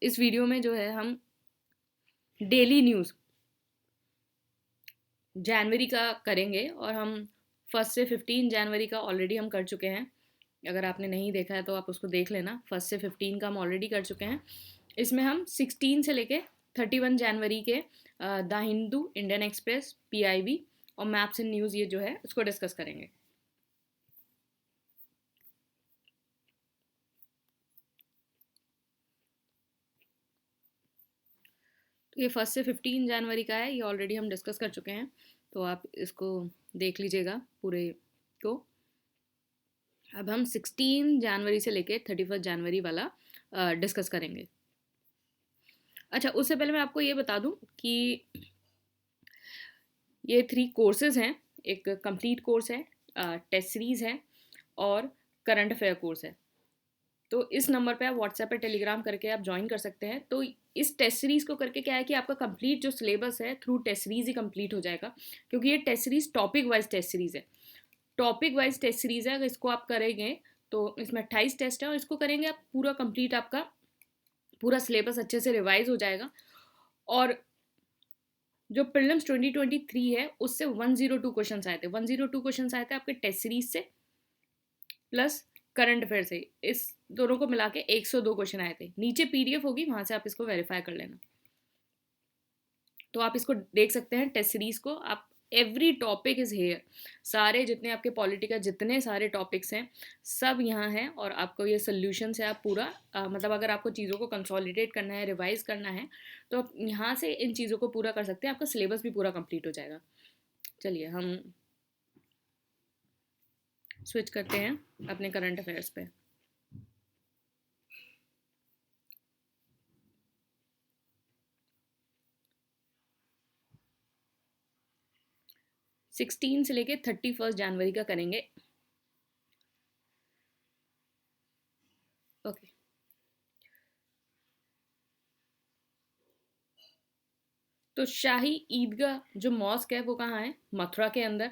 इस वीडियो में जो है हम डेली न्यूज़ जनवरी का करेंगे और हम 1 से 15 जनवरी का ऑलरेडी हम कर चुके हैं। अगर आपने नहीं देखा है तो आप उसको देख लेना। 1 से 15 का हम ऑलरेडी कर चुके हैं। इसमें हम 16 से लेके 31 जनवरी के the Hindu, Indian express, PIB और मैप्स एंड न्यूज़ ये जो है उसको डिस्कस करेंगे। तो ये 1 से 15 जनवरी का है, ये ऑलरेडी हम डिस्कस कर चुके हैं, तो आप इसको देख लीजिएगा पूरे को। अब हम 16 जनवरी से लेके 31 जनवरी वाला डिस्कस करेंगे। अच्छा, उससे पहले मैं आपको ये बता दूं कि ये 3 कोर्सेज हैं। एक कंप्लीट कोर्स है, टेस्ट सीरीज़ है और करंट अफेयर कोर्स है। तो इस नंबर पे आप व्हाट्सएप पे टेलीग्राम करके आप ज्वाइन कर सकते हैं। तो इस टेस्ट सीरीज़ को करके क्या है कि आपका कंप्लीट जो सिलेबस है थ्रू टेस्ट सीरीज़ ही कंप्लीट हो जाएगा, क्योंकि ये test series topic wise test series है। टॉपिक वाइज टेस्ट सीरीज़ है, अगर इसको आप करेंगे तो इसमें 28 टेस्ट है और इसको करेंगे आप पूरा कंप्लीट, आपका पूरा सिलेबस अच्छे से रिवाइज हो जाएगा। और जो प्रीलिम्स 2023 है उससे 102 क्वेश्चन आए थे। 102 क्वेश्चन आए थे आपके टेस्ट सीरीज से प्लस करंट अफेयर से, इस दोनों को मिला के 102 क्वेश्चन आए थे। नीचे PDF होगी, वहां से आप इसको वेरीफाई कर लेना। तो आप इसको देख सकते हैं टेस्ट सीरीज को। आप एवरी टॉपिक इज हेयर, सारे जितने आपके पॉलिटिकल जितने सारे टॉपिक्स हैं सब यहाँ हैं और आपको ये सोल्यूशन से आप पूरा मतलब अगर आपको चीज़ों को कंसोलिडेट करना है, रिवाइज करना है, तो आप यहाँ से इन चीज़ों को पूरा कर सकते हैं। आपका सिलेबस भी पूरा कंप्लीट हो जाएगा। चलिए हम स्विच करते हैं अपने करंट अफेयर्स पे। सिक्सटीन से लेके 31 जनवरी का करेंगे। ओके, तो शाही ईदगाह जो मॉस्क है वो कहाँ है? मथुरा के अंदर।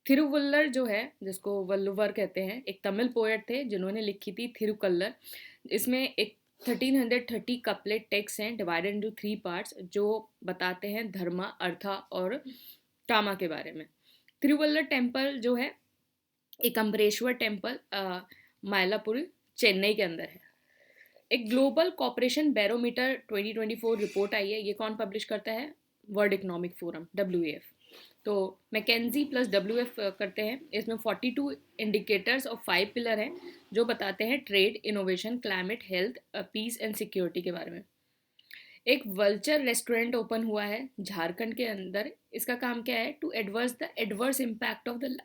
थिरुवल्लर जो है, जिसको वल्लुवर कहते हैं, एक तमिल पोएट थे जिन्होंने लिखी थी थिरुकल्लर। इसमें एक 1330 कपलेट टेक्स्ट हैं डिवाइडेड इनटू 3 पार्ट्स, जो बताते हैं धर्मा, अर्था और कामा के बारे में। तिरुवल्लर टेम्पल जो है एक अम्बरेश्वर टेम्पल मायलापुर, चेन्नई के अंदर है। एक ग्लोबल कॉपरेशन बैरोमीटर 2024 रिपोर्ट आई है। ये कौन पब्लिश करता है? World economic forum, WEF। तो मैकेंजी प्लस WF करते हैं। इसमें 42 इंडिकेटर्स और 5 पिलर हैं जो बताते हैं trade, innovation, climate, health, peace and security के बारे में। एक वल्चर रेस्टोरेंट ओपन हुआ है झारखंड के अंदर। इसका काम क्या है? To adverse impact of the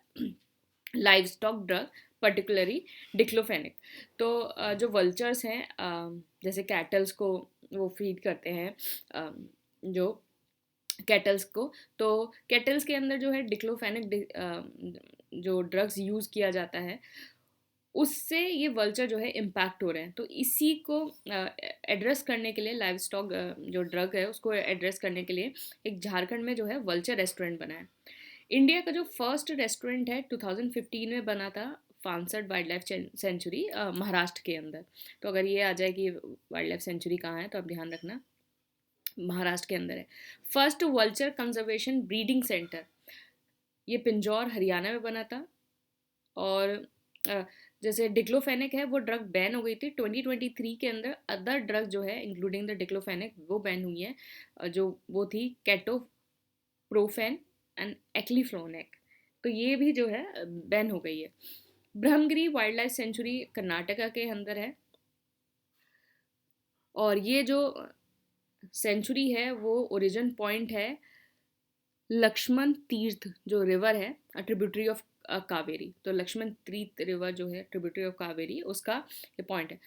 livestock drug, particularly diclofenac. तो जो वल्चर्स हैं, जैसे कैटल्स को वो फीड करते हैं, जो कैटल्स को, तो कैटल्स के अंदर जो है डिक्लोफेनिक जो ड्रग्स यूज़ किया जाता है, उससे ये वल्चर जो है इम्पैक्ट हो रहे हैं। तो इसी को एड्रेस करने के लिए, लाइव स्टॉक जो ड्रग है उसको एड्रेस करने के लिए एक झारखंड में जो है वल्चर रेस्टोरेंट बना है। इंडिया का जो फर्स्ट रेस्टोरेंट है 2015 में बना था, फांसड वाइल्ड लाइफ सेंचुरी, महाराष्ट्र के अंदर। तो अगर ये आ जाए कि वाइल्ड लाइफ सेंचुरी कहाँ है तो आप ध्यान रखना, महाराष्ट्र के अंदर है। First vulture conservation breeding centre, ये पिंजौर, हरियाणा में बना था। और जैसे डिक्लोफेनिक है वो ड्रग बैन हो गई थी 2023 के अंदर। अदर ड्रग जो है इंक्लूडिंग द डिक्लोफेनिक वो बैन हुई है, जो वो थी केटोप्रोफेन एंड एक्लीफ्लोनेक। तो ये भी जो है बैन हो गई है। Brahmagiri wild life century Karnataka के अंदर है और ये जो सेंचुरी है वो ओरिजिन पॉइंट है लक्ष्मण तीर्थ जो रिवर है, ट्रिब्यूटरी ऑफ कावेरी। तो लक्ष्मण तीर्थ रिवर जो है ट्रिब्यूटरी ऑफ कावेरी, उसका ये पॉइंट है।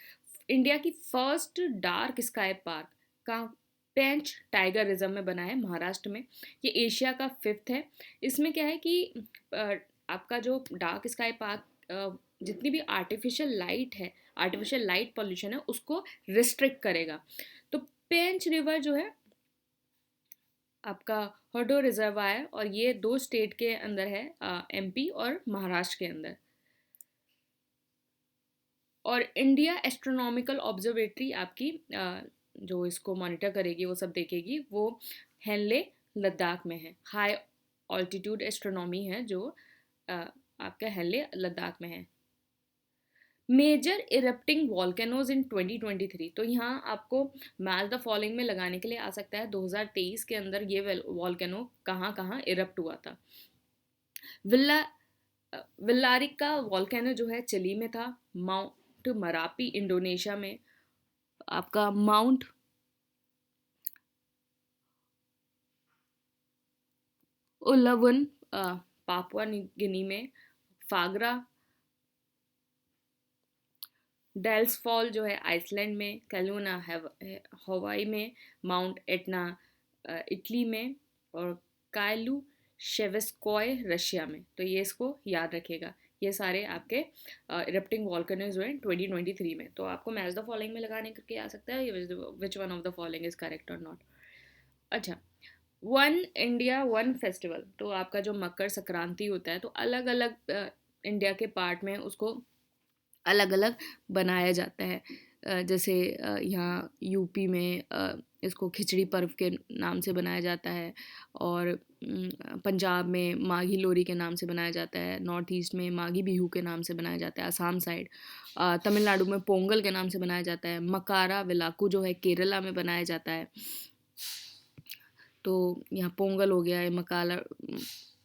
इंडिया की फर्स्ट डार्क स्काई पार्क का पेंच टाइगर रिजर्व में बना है महाराष्ट्र में। ये एशिया का 5th है। इसमें क्या है कि आपका जो डार्क स्काई पार्क जितनी भी आर्टिफिशियल लाइट है, आर्टिफिशियल लाइट पॉल्यूशन है, उसको रिस्ट्रिक्ट करेगा। तो पेंच रिवर जो है आपका हर्डो रिजर्वायर, और ये 2 स्टेट के अंदर है, MP और महाराष्ट्र के अंदर। और इंडिया एस्ट्रोनॉमिकल ऑब्जर्वेटरी आपकी जो इसको मॉनिटर करेगी, वो सब देखेगी, वो हेनले लद्दाख में है। हाई ऑल्टीट्यूड एस्ट्रोनॉमी है जो आपका हेनले लद्दाख में है। मेजर इरप्टिंग वॉल्केनोज इन 2023, तो यहाँ आपको मैच द फॉलोइंग में लगाने के लिए आ सकता है 2023 के अंदर ये वॉल्केनो कहाँ कहाँ इरप्ट हुआ था। विल्ला विल्लारिका वॉल्केनो जो है चिली में था। माउंट मरापी इंडोनेशिया में। आपका माउंट उलवन पापुआ गिनी में। फागरा डेल्स फॉल जो है आइसलैंड में। कैलूना हवाई में। माउंट एटना इटली में। और कायलू शेवेस्कोय रशिया में। तो ये इसको याद रखिएगा। ये सारे आपके इरप्टिंग वॉल्केनोज हुए 2023 में। तो आपको मैच द फॉलोइंग में लगाने करके आ सकता है which one of the following is correct और नॉट। अच्छा, वन इंडिया वन फेस्टिवल, तो आपका जो मकर संक्रांति होता है, तो अलग अलग इंडिया के पार्ट में उसको अलग अलग बनाया जाता है। जैसे यहाँ यूपी में इसको खिचड़ी पर्व के नाम से बनाया जाता है। और पंजाब में माघी लोरी के नाम से बनाया जाता है। नॉर्थ ईस्ट में माघी बिहू के नाम से बनाया जाता है। असम साइड तमिलनाडु में पोंगल के नाम से बनाया जाता है। मकारा विलाकू जो है केरला में बनाया जाता है। तो यहाँ पोंगल हो गया,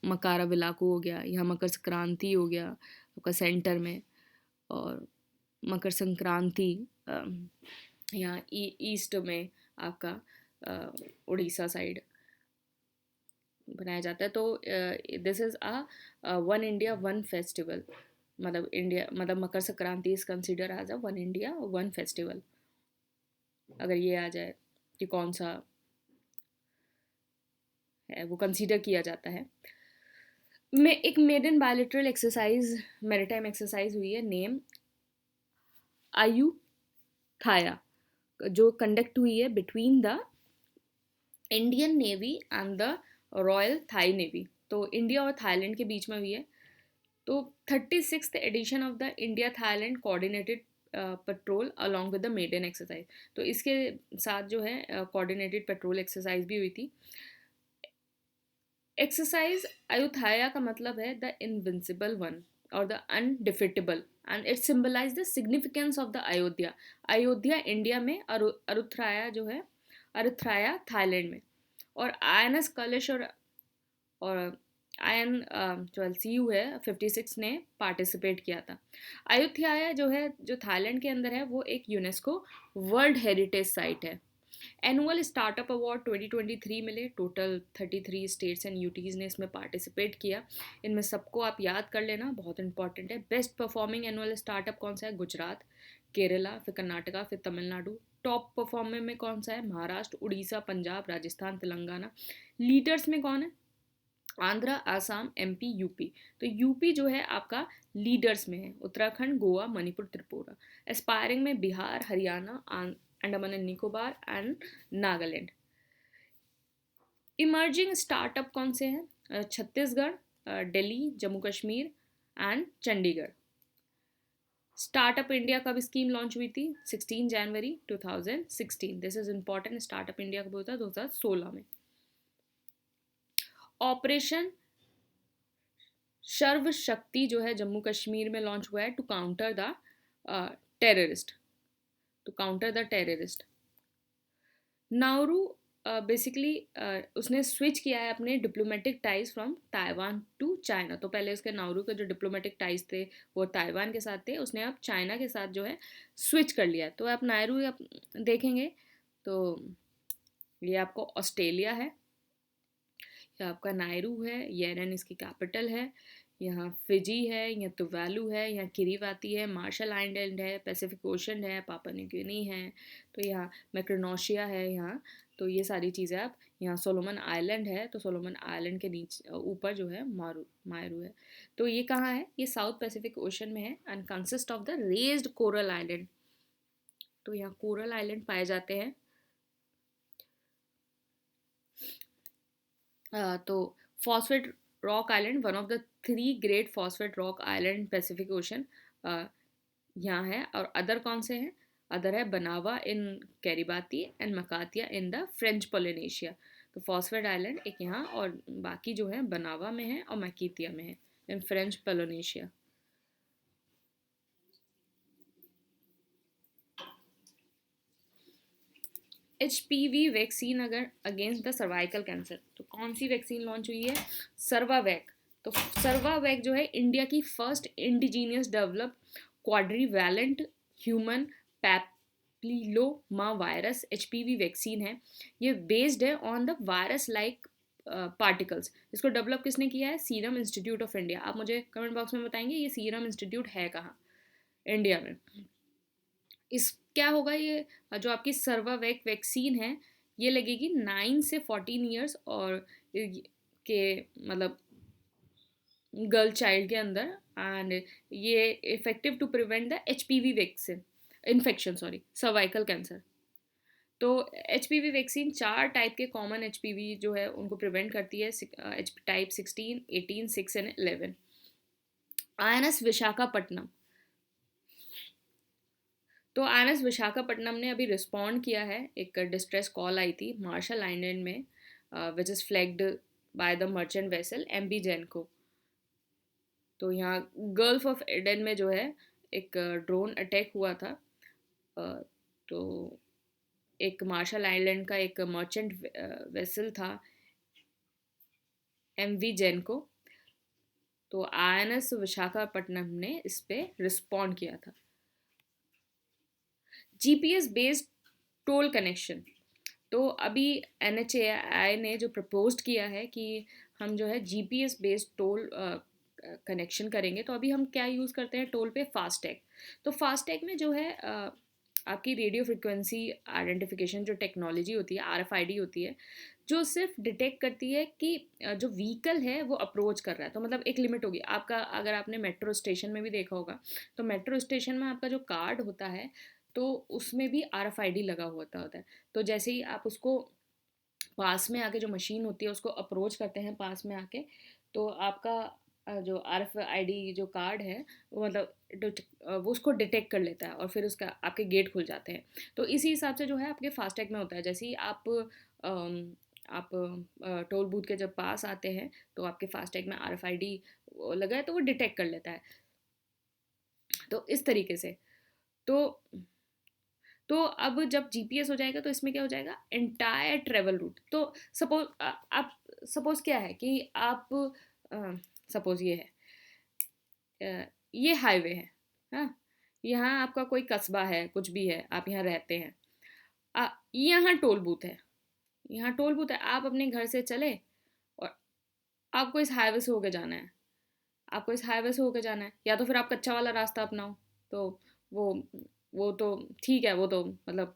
मकारा विलाकू हो गया, यहाँ मकर संक्रांति हो गया आपका सेंटर में। और मकर संक्रांति यहाँ ईस्ट में आपका उड़ीसा साइड बनाया जाता है। तो this is one India one festival, मतलब इंडिया मतलब Makar Sankranti is consider as a one India one festival. अगर ये आ जाए कि कौन सा है वो कंसीडर किया जाता है। में एक maiden bilateral exercise, maritime exercise हुई है, नेम आयुथाया, जो कंडक्ट हुई है between the Indian Navy and the Royal Thai Navy. तो इंडिया और थाईलैंड के बीच में हुई है। तो 36th edition of the India Thailand coordinated patrol along with the maiden exercise. तो इसके साथ जो है कोऑर्डिनेटेड पेट्रोल एक्सरसाइज भी हुई थी। एक्सरसाइज अयुथाया का मतलब है द इनविंसिबल वन और the undefeatable, and it symbolise the significance of the Ayodhya. Ayodhya India में, अरुथ्राया जो है अरुथ्राया थाईलैंड में। और आयनस कलश और आयन जो LCU है 56 ने पार्टिसिपेट किया था। अयोध्या जो है जो थाईलैंड के अंदर है, वो एक यूनेस्को वर्ल्ड हेरिटेज साइट है। एनुअल स्टार्टअप अवार्ड 2023 मिले। टोटल 33 स्टेट्स एंड यूटीज़ ने इसमें पार्टिसिपेट किया। इनमें सबको आप याद कर लेना, बहुत इंपॉर्टेंट है। बेस्ट परफॉर्मिंग एनुअल स्टार्टअप कौन सा है? गुजरात, केरला, फिर कर्नाटका, फिर तमिलनाडु। टॉप परफॉर्मर में कौन सा है? महाराष्ट्र, उड़ीसा, पंजाब, राजस्थान, तेलंगाना। लीडर्स में कौन है? Andhra, Assam, MP, UP. तो यूपी जो है आपका लीडर्स में है। उत्तराखंड, गोवा, मणिपुर, त्रिपुरा। एस्पायरिंग में Bihar, Haryana, Andaman and Nicobar and Nagaland. Emerging startup कौन से हैं? Chhattisgarh, Delhi, Jammu Kashmir and Chandigarh. Startup India कब स्कीम लॉन्च हुई थी? 16 जनवरी 2016। This is important. Startup India कब होता है? 2016 में। ऑपरेशन सर्व शक्ति जो है जम्मू कश्मीर में लॉन्च हुआ है to counter the terrorist, to counter the terrorist. Nauru basically उसने स्विच किया है अपने diplomatic ties from Taiwan to China. तो पहले उसके नाउरू के जो डिप्लोमेटिक टाइज थे वो ताइवान के साथ थे, उसने अब चाइना के साथ जो है स्विच कर लिया। तो आप नायरू देखेंगे तो ये आपको ऑस्ट्रेलिया है, ये आपका नायरू है, येरेन इसकी कैपिटल है। यहाँ फिजी है, यहाँ तुवालू है, यहाँ किरीबाती है, मार्शल आइलैंड है, पैसिफिक ओशन है, पापा न्यू गिनी है, तो यहाँ मैक्रोनेशिया है यहाँ। तो ये सारी चीज़ें आप, यहाँ सोलोमन आइलैंड है, तो सोलोमन आइलैंड के नीचे ऊपर जो है मायरू है। तो ये कहाँ है? ये साउथ पैसिफिक ओशन में है and consist of the raised coral island. तो यहाँ कोरल आइलैंड पाए जाते हैं। तो phosphate rock island, one of the 3 great phosphate rock island Pacific ocean, यहाँ है, और अदर कौन से हैं? अदर है Banaba in Kiribati and Makatea in the French Polynesia. तो फॉस्फेट आइलैंड एक यहाँ, और बाकी जो है बनावा में है और मकीतिया में है, in French Polynesia. HPV vaccine अगर अगेंस्ट द सर्वाइकल कैंसर, तो कौन सी वैक्सीन लॉन्च हुई है? सर्वावैक। तो सर्वावैक जो है इंडिया की first indigenous developed quadrivalent human papilloma virus HPV vaccine है। ये बेस्ड है on the virus like particles. इसको डेवलप किसने किया है? Serum institute of India. आप मुझे कमेंट बॉक्स में बताएंगे ये सीरम इंस्टीट्यूट है कहाँ इंडिया में। इस क्या होगा ये जो आपकी सर्वावैक वैक्सीन है, ये लगेगी 9 से 14 ईयर्स और के मतलब गर्ल चाइल्ड के अंदर, एंड ये effective to prevent the HPV vaccine infection, sorry, cervical cancer. तो HPV वैक्सीन 4 टाइप के कॉमन HPV जो है उनको प्रिवेंट करती है, टाइप 16, 18, 6 एंड 11। INS विशाखापट्टनम। तो INS विशाखापट्टनम ने अभी रिस्पॉन्ड किया है, एक डिस्ट्रेस कॉल आई थी मार्शल आइलैंड में, which is flagged by the merchant vessel MB जेनको। तो यहाँ गल्फ ऑफ एडन में जो है एक ड्रोन अटैक हुआ था। तो एक मार्शल आइलैंड का एक मर्चेंट वेसल था MV जेनको। तो INS विशाखापट्टनम ने इस पे रिस्पॉन्ड किया था। GPS based toll connection. तो अभी NHAI ने जो प्रपोज्ड किया है कि हम जो है GPS बेस्ड टोल कनेक्शन करेंगे। तो अभी हम क्या यूज़ करते हैं टोल पे? फास्टैग। तो फास्टैग में जो है आपकी रेडियो फ्रिक्वेंसी आइडेंटिफिकेशन जो टेक्नोलॉजी होती है, RFID होती है, जो सिर्फ डिटेक्ट करती है कि जो व्हीकल है वो अप्रोच कर रहा है। तो मतलब एक लिमिट होगी आपका, अगर आपने मेट्रो स्टेशन में भी देखा होगा, तो मेट्रो स्टेशन में आपका जो कार्ड होता है तो उसमें भी RFID लगा होता है। तो जैसे ही आप उसको पास में आके, जो मशीन होती है उसको अप्रोच करते हैं पास में आके, तो आपका जो RFID जो कार्ड है वो मतलब वो उसको डिटेक्ट कर लेता है और फिर उसका आपके गेट खुल जाते हैं। तो इसी हिसाब से जो है आपके फास्टैग में होता है, जैसे ही आप टोल बूथ के जब पास आते हैं तो आपके फास्टैग में RFID लगा है तो वो डिटेक्ट कर लेता है। तो इस तरीके से, तो अब जब GPS हो जाएगा तो इसमें क्या हो जाएगा? Entire travel route. तो सपोज आप, सपोज क्या है कि आप सपोज ये है, ये हाईवे है, हाँ, यहाँ आपका कोई कस्बा है, कुछ भी है, आप यहाँ रहते हैं, यहाँ टोल बूथ है, यहाँ टोल बूथ है, आप अपने घर से चले और आपको इस हाईवे से होके जाना है, आपको इस हाईवे से होके जाना है, या तो फिर आप कच्चा वाला रास्ता अपनाओ, तो वो वो तो ठीक है, वो तो मतलब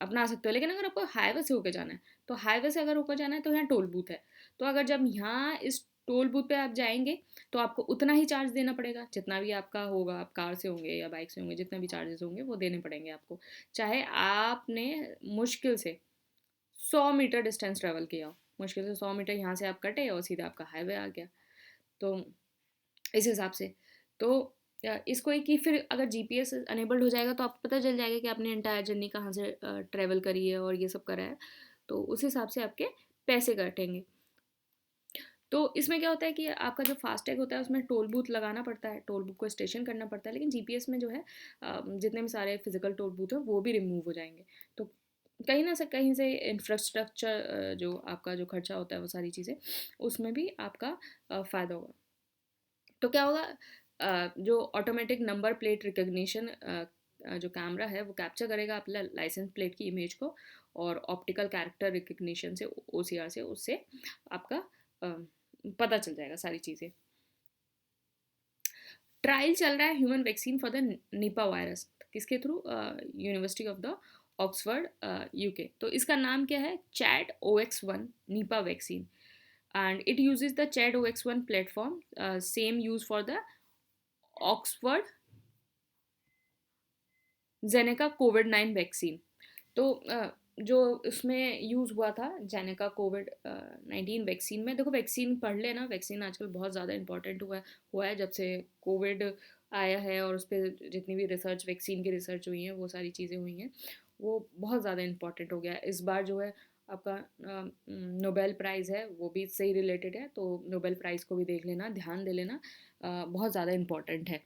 अपना सकते हो। लेकिन अगर आपको हाईवे से होके जाना है, तो हाईवे से अगर होकर जाना है तो यहाँ टोल बूथ है। तो अगर जब यहाँ इस टोल बूथ पे आप जाएंगे तो आपको उतना ही चार्ज देना पड़ेगा जितना भी आपका होगा, आप कार से होंगे या बाइक से होंगे, जितने भी चार्जेस होंगे वो देने पड़ेंगे आपको, चाहे आपने मुश्किल से 100 मीटर डिस्टेंस ट्रेवल किया हो, मुश्किल से 100 मीटर यहाँ से आप कटे और सीधा आपका हाईवे आ गया। तो इस हिसाब से, तो इसको एक ही, फिर अगर GPS अनेबल्ड हो जाएगा तो आपको पता चल जाएगा कि आपने एंटायर जर्नी कहाँ से ट्रैवल करी है और ये सब करा है, तो उस हिसाब से आपके पैसे कटेंगे। तो इसमें क्या होता है कि आपका जो फास्टैग होता है उसमें टोल बूथ लगाना पड़ता है, टोल बूथ को स्टेशन करना पड़ता है, लेकिन GPS में जो है जितने भी सारे फिजिकल टोल बूथ हैं वो भी रिमूव हो जाएंगे। तो कहीं से इंफ्रास्ट्रक्चर जो आपका जो खर्चा होता है वो सारी चीज़ें, उसमें भी आपका फ़ायदा होगा। तो क्या होगा, जो ऑटोमेटिक नंबर प्लेट रिकग्निशन जो कैमरा है वो कैप्चर करेगा अपने लाइसेंस प्लेट की इमेज को, और ऑप्टिकल कैरेक्टर रिकग्निशन से, OCR से, उससे आपका पता चल जाएगा सारी चीज़ें। ट्रायल चल रहा है human vaccine for the Nipah virus, किसके through? University of the Oxford, UK। तो इसका नाम क्या है? ChAd OX1 Nipah vaccine, and it uses the CHAD OX1 platform, same use for the Oxford Zeneca Covid vaccine. तो जो उसमें use हुआ था जेनेका कोविड-19 वैक्सीन में, देखो वैक्सीन पढ़ लेना, वैक्सीन आजकल बहुत ज़्यादा इंपॉर्टेंट हुआ है जब से कोविड आया है और उस पर जितनी भी रिसर्च, वैक्सीन की रिसर्च हुई है, वो सारी चीज़ें हुई हैं, वो बहुत ज़्यादा इम्पॉर्टेंट हो गया है। इस बार जो है आपका नोबेल प्राइज़ है, वो भी इससे ही रिलेटेड है, तो नोबेल प्राइज़ को भी देख लेना, ध्यान दे लेना, बहुत ज़्यादा इम्पॉर्टेंट है।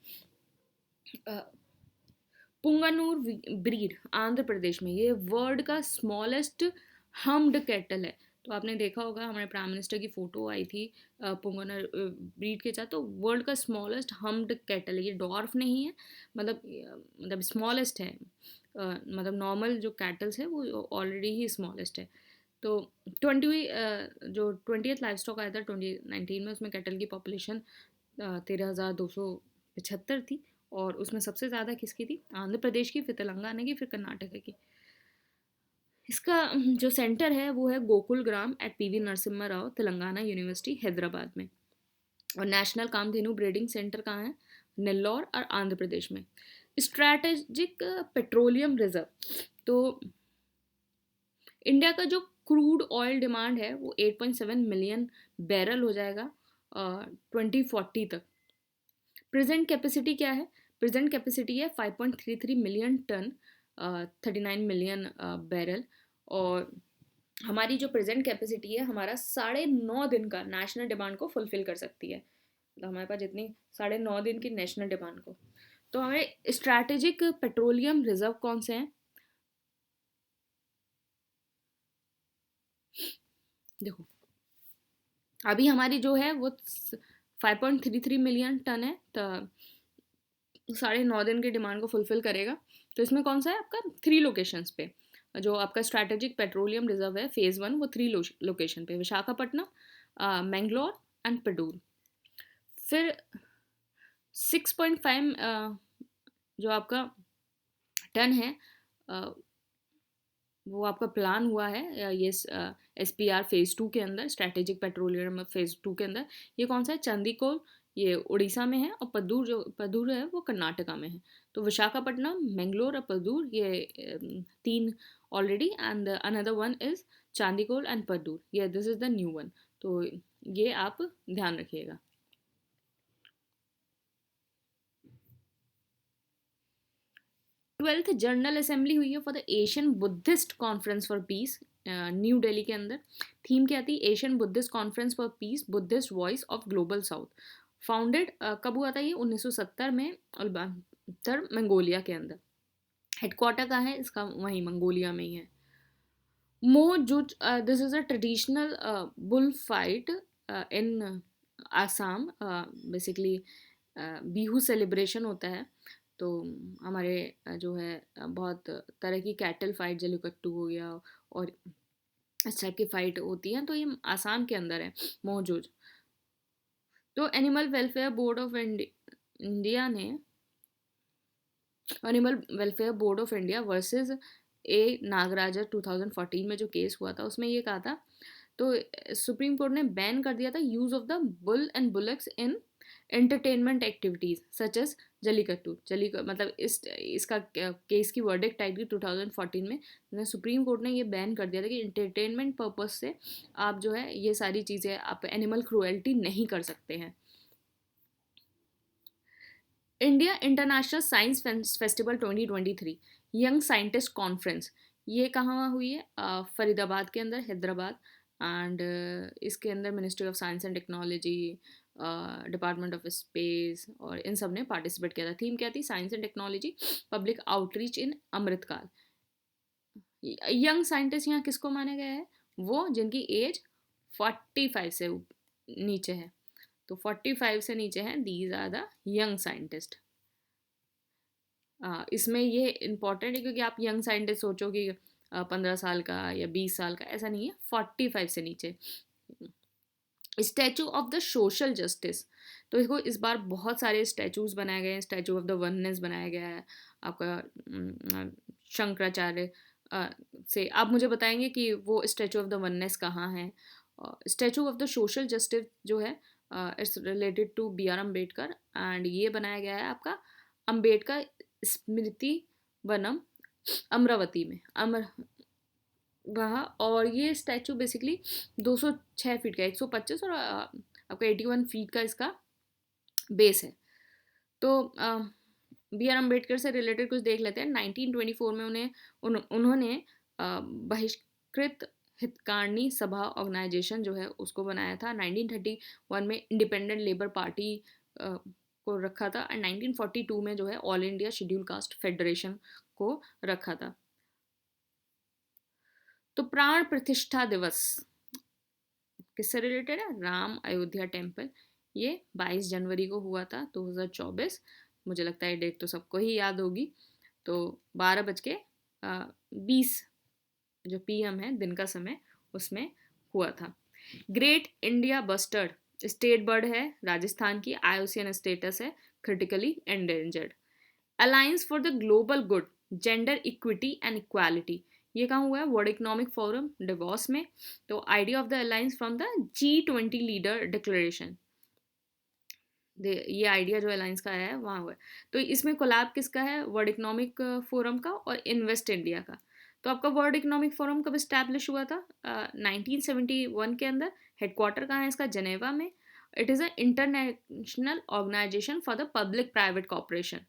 पुंगनूर ब्रीड आंध्र प्रदेश में, ये वर्ल्ड का स्मॉलेस्ट हम्ड कैटल है। तो आपने देखा होगा हमारे प्राइम मिनिस्टर की फ़ोटो आई थी पुंगनूर ब्रीड के साथ, तो वर्ल्ड का स्मॉलेस्ट हम्ड कैटल है, ये डॉर्फ नहीं है, मतलब स्मॉलेस्ट है। मतलब नॉर्मल जो कैटल्स है वो ऑलरेडी ही स्मॉलेस्ट है। तो 20th लाइफ स्टॉक आया था 2019 में, उसमें कैटल की पॉपुलेशन 13,275 थी, और उसमें सबसे ज़्यादा किसकी थी? आंध्र प्रदेश की, फिर तेलंगाना की, फिर कर्नाटक की। इसका जो सेंटर है वो है Gokul Gram at PV Narasimha Rao, Telangana university, Hyderabad में। और नेशनल कामधेनु ब्रीडिंग सेंटर कहाँ है? नेल्लौर और आंध्र प्रदेश में। स्ट्रैटेजिक पेट्रोलियम रिजर्व, तो इंडिया का जो क्रूड ऑयल डिमांड है वो 8.7 मिलियन बैरल हो जाएगा 2040 तक। प्रेजेंट कैपेसिटी क्या है? प्रेजेंट कैपेसिटी है 5.33 मिलियन टन, 39 मिलियन बैरल। और हमारी जो प्रेजेंट कैपेसिटी है, हमारा 9.5 दिन का नेशनल डिमांड को फुलफिल कर सकती है। तो हमारे पास जितनी 9.5 दिन की नेशनल डिमांड को। तो हमारे स्ट्रैटेजिक पेट्रोलियम रिजर्व कौन से हैं? देखो, अभी हमारी जो है वो 5.33 मिलियन टन है, तो 9.5 दिन की डिमांड को फुलफिल करेगा। तो इसमें कौन सा है आपका? 3 लोकेशंस पे जो आपका स्ट्रैटेजिक पेट्रोलियम रिजर्व है फेज़ 1, वो 3 लोकेशन पे, विशाखापट्टनम, मैंगलोर एंड पेडूर। फिर 6.5 जो आपका टन है, वो आपका प्लान हुआ है ये SPR फेज़ 2 के अंदर, स्ट्रैटेजिक पेट्रोलियम फेज़ 2 के अंदर। ये कौन सा है? चंदीकोल, ये उड़ीसा में है, और पद्दूर है वो कर्नाटका में है। तो विशाखापट्टनम, मैंगलोर और पद्दूर, ये 3 already, and another one is Chandikol and Paddur, ये this is the new one. तो ये आप ध्यान रखिएगा। 12th जनरल असेंबली हुई है for the Asian Buddhist conference for piece, new Delhi के अंदर। थीम क्या थी? Asian Buddhist conference for piece, Buddhist voice of global south. Founded कब हुआ था ये? 1970 में, उल्बांतर मंगोलिया के अंदर। हेडक्वार्टर कहाँ है इसका? वहीं मंगोलिया में ही है। Mo Juj, this is a traditional bullfight in Assam. Basically Bihu celebration होता है। तो हमारे जो है बहुत तरह की कैटल फाइट, जल्लीकट्टू हो गया, और इस टाइप की फाइट होती है, तो ये आसाम के अंदर है, मौजूद। तो animal welfare board of India ने, animal welfare board of India versus Nagaraja 2014 में जो केस हुआ था, उसमें ये कहा था, तो सुप्रीम कोर्ट ने बैन कर दिया था use of the bull and bullocks in entertainment activities such as Jallikattu. मतलब इसका केस की वर्डिक्ट आई थी 2014 में। सुप्रीम कोर्ट ने ये बैन कर दिया था कि एंटरटेनमेंट पर्पज से आप जो है ये सारी चीज़ें, आप एनिमल क्रूएल्टी नहीं कर सकते हैं। India international science festival 2023 young scientist conference, ये कहाँ हुई है? फरीदाबाद के अंदर, हैदराबाद। एंड इसके अंदर ministry of science and technology, department of space, और इन सब ने पार्टिसिपेट किया था। थीम क्या थी? Science and technology public outreach in Amritkaal. Young scientist यहाँ किसको माना गया है? वो जिनकी एज 45 से नीचे है। तो 45 से नीचे हैं, these are the young scientist. इसमें ये इम्पॉर्टेंट है क्योंकि आप यंग साइंटिस्ट सोचो कि 15 साल का या 20 साल का, ऐसा नहीं है, 45 से नीचे। Statue of the social justice, तो इसको इस बार बहुत सारे स्टैचूज बनाए गए हैं। स्टैचू ऑफ द वननेस बनाया गया है आपका शंकराचार्य से। आप मुझे बताएंगे कि वो स्टैचू ऑफ द वननेस कहाँ है? Statue of the social justice जो है it's related to BR Ambedkar, and ये बनाया गया है आपका अम्बेडकर स्मृति वनम, अमरावती में, वहाँ। और ये स्टैचू बेसिकली 206 फीट का, 125, और आपका 81 फीट का इसका बेस है। तो बी आर अम्बेडकर से रिलेटेड कुछ देख लेते हैं। 1924 में उन्होंने बहिष्कृत हितकारिणी सभा ऑर्गेनाइजेशन जो है उसको बनाया था। 1931 में इंडिपेंडेंट लेबर पार्टी को रखा था, एंड 1942 में जो है all India schedule caste federation को रखा था। तो प्राण प्रतिष्ठा दिवस किससे रिलेटेड है? राम अयोध्या टेम्पल। ये 22 जनवरी को हुआ था 2024। मुझे लगता है डेट तो सबको ही याद होगी। तो 12:20 जो PM है दिन का समय, उसमें हुआ था। Great India bustard state bird है राजस्थान की, IUCN स्टेटस है critically endangered. Alliance for the global good gender equity and equality, ये कहाँ हुआ है? वर्ल्ड इकोनॉमिक फोरम डिवॉस में। तो idea of the alliance from the G20 leader declaration, ये आइडिया जो अलायंस का आया है वहाँ हुआ है। तो इसमें कोलैब किसका है? वर्ल्ड इकोनॉमिक फोरम का और इन्वेस्ट इंडिया का। तो आपका वर्ल्ड इकोनॉमिक फोरम कब इस्टेब्लिश हुआ था? 1971 के अंदर। हेडक्वार्टर कहाँ है इसका? जनेवा में। It is a international organisation for the public private cooperation.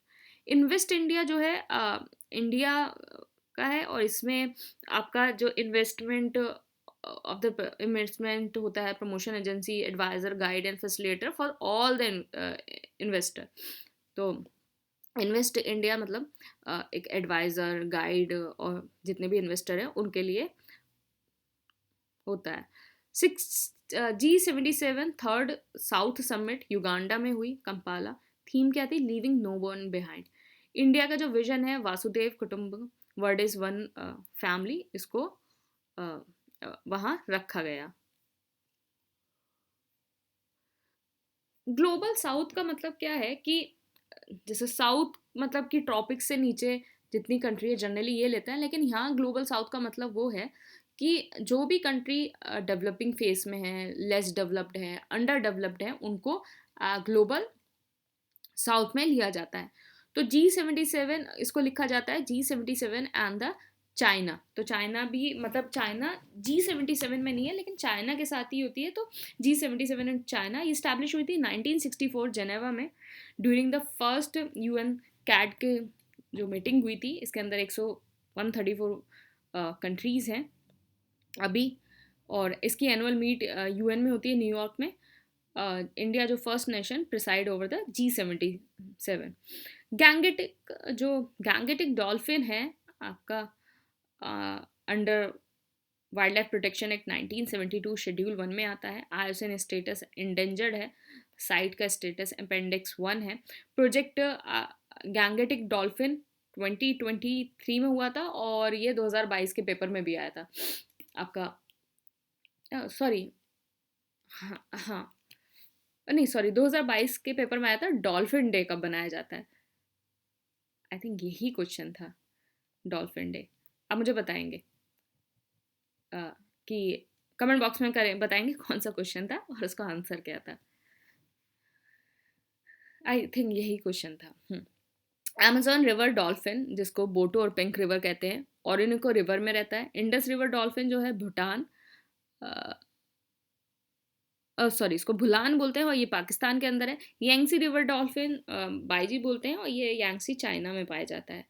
Invest India जो है इंडिया का है, और इसमें आपका जो इन्वेस्टमेंट ऑफ द इन्वेस्टमेंट होता है, promotion agency, adviser, guide and facilitator for all the investor. तो इन्वेस्ट इंडिया मतलब एक एडवाइज़र, गाइड और जितने भी इन्वेस्टर हैं उनके लिए होता है। G77 third south summit Uganda में हुई, कंपाला। थीम क्या थी? Leaving no one behind. India का जो विजन है वासुदेव कुटुंब, वर्ड इज वन फैमिली, इसको वहाँ रखा गया। ग्लोबल साउथ का मतलब क्या है कि जैसे साउथ मतलब कि ट्रॉपिक्स से नीचे जितनी कंट्री है जनरली ये लेते हैं, लेकिन यहाँ ग्लोबल साउथ का मतलब वो है कि जो भी कंट्री डेवलपिंग फेस में है, लेस डेवलप्ड है, अंडर डेवलप्ड है, उनको ग्लोबल साउथ में लिया जाता है। तो G77 इसको लिखा जाता है G77 एंड द चाइना। तो चाइना भी मतलब चाइना G77 में नहीं है लेकिन चाइना के साथ ही होती है। तो G77 एंड चाइना ये स्टैब्लिश हुई थी 1964 जेनेवा में ड्यूरिंग द फर्स्ट UN कैट के जो मीटिंग हुई थी। इसके अंदर 134 कंट्रीज़ हैं अभी, और इसकी एनुअल मीट UN में होती है न्यूयॉर्क में। इंडिया जो first nation preside over the G77। Gangetic dolphin है आपका under wild life protection act 1972 schedule 1 में आता है। IUCN स्टेटस इंडेंजर्ड है, साइट का स्टेटस अपेंडिक्स 1 है। प्रोजेक्ट गैंगेटिक डॉल्फिन 2023 में हुआ था, और ये 2022 के पेपर में भी आया था आपका। सॉरी, हाँ हाँ, नहीं सॉरी, 2022 के पेपर में आया था डॉल्फिन डे कब बनाया जाता है। आई थिंक यही क्वेश्चन था, डॉल्फिन डे। आप मुझे बताएंगे कि कमेंट बॉक्स में करें, बताएंगे कौन सा क्वेश्चन था और उसका आंसर क्या था। आई थिंक यही क्वेश्चन था। अमेजॉन रिवर डॉल्फिन, जिसको बोटो और पिंक रिवर कहते हैं, ओरिनोको रिवर में रहता है। इंडस रिवर डॉल्फिन जो है भूटान, सॉरी इसको भूलान बोलते हैं और ये पाकिस्तान के अंदर है। यांगसी रिवर डॉल्फिन बाईजी बोलते हैं और ये यांगसी चाइना में पाया जाता है।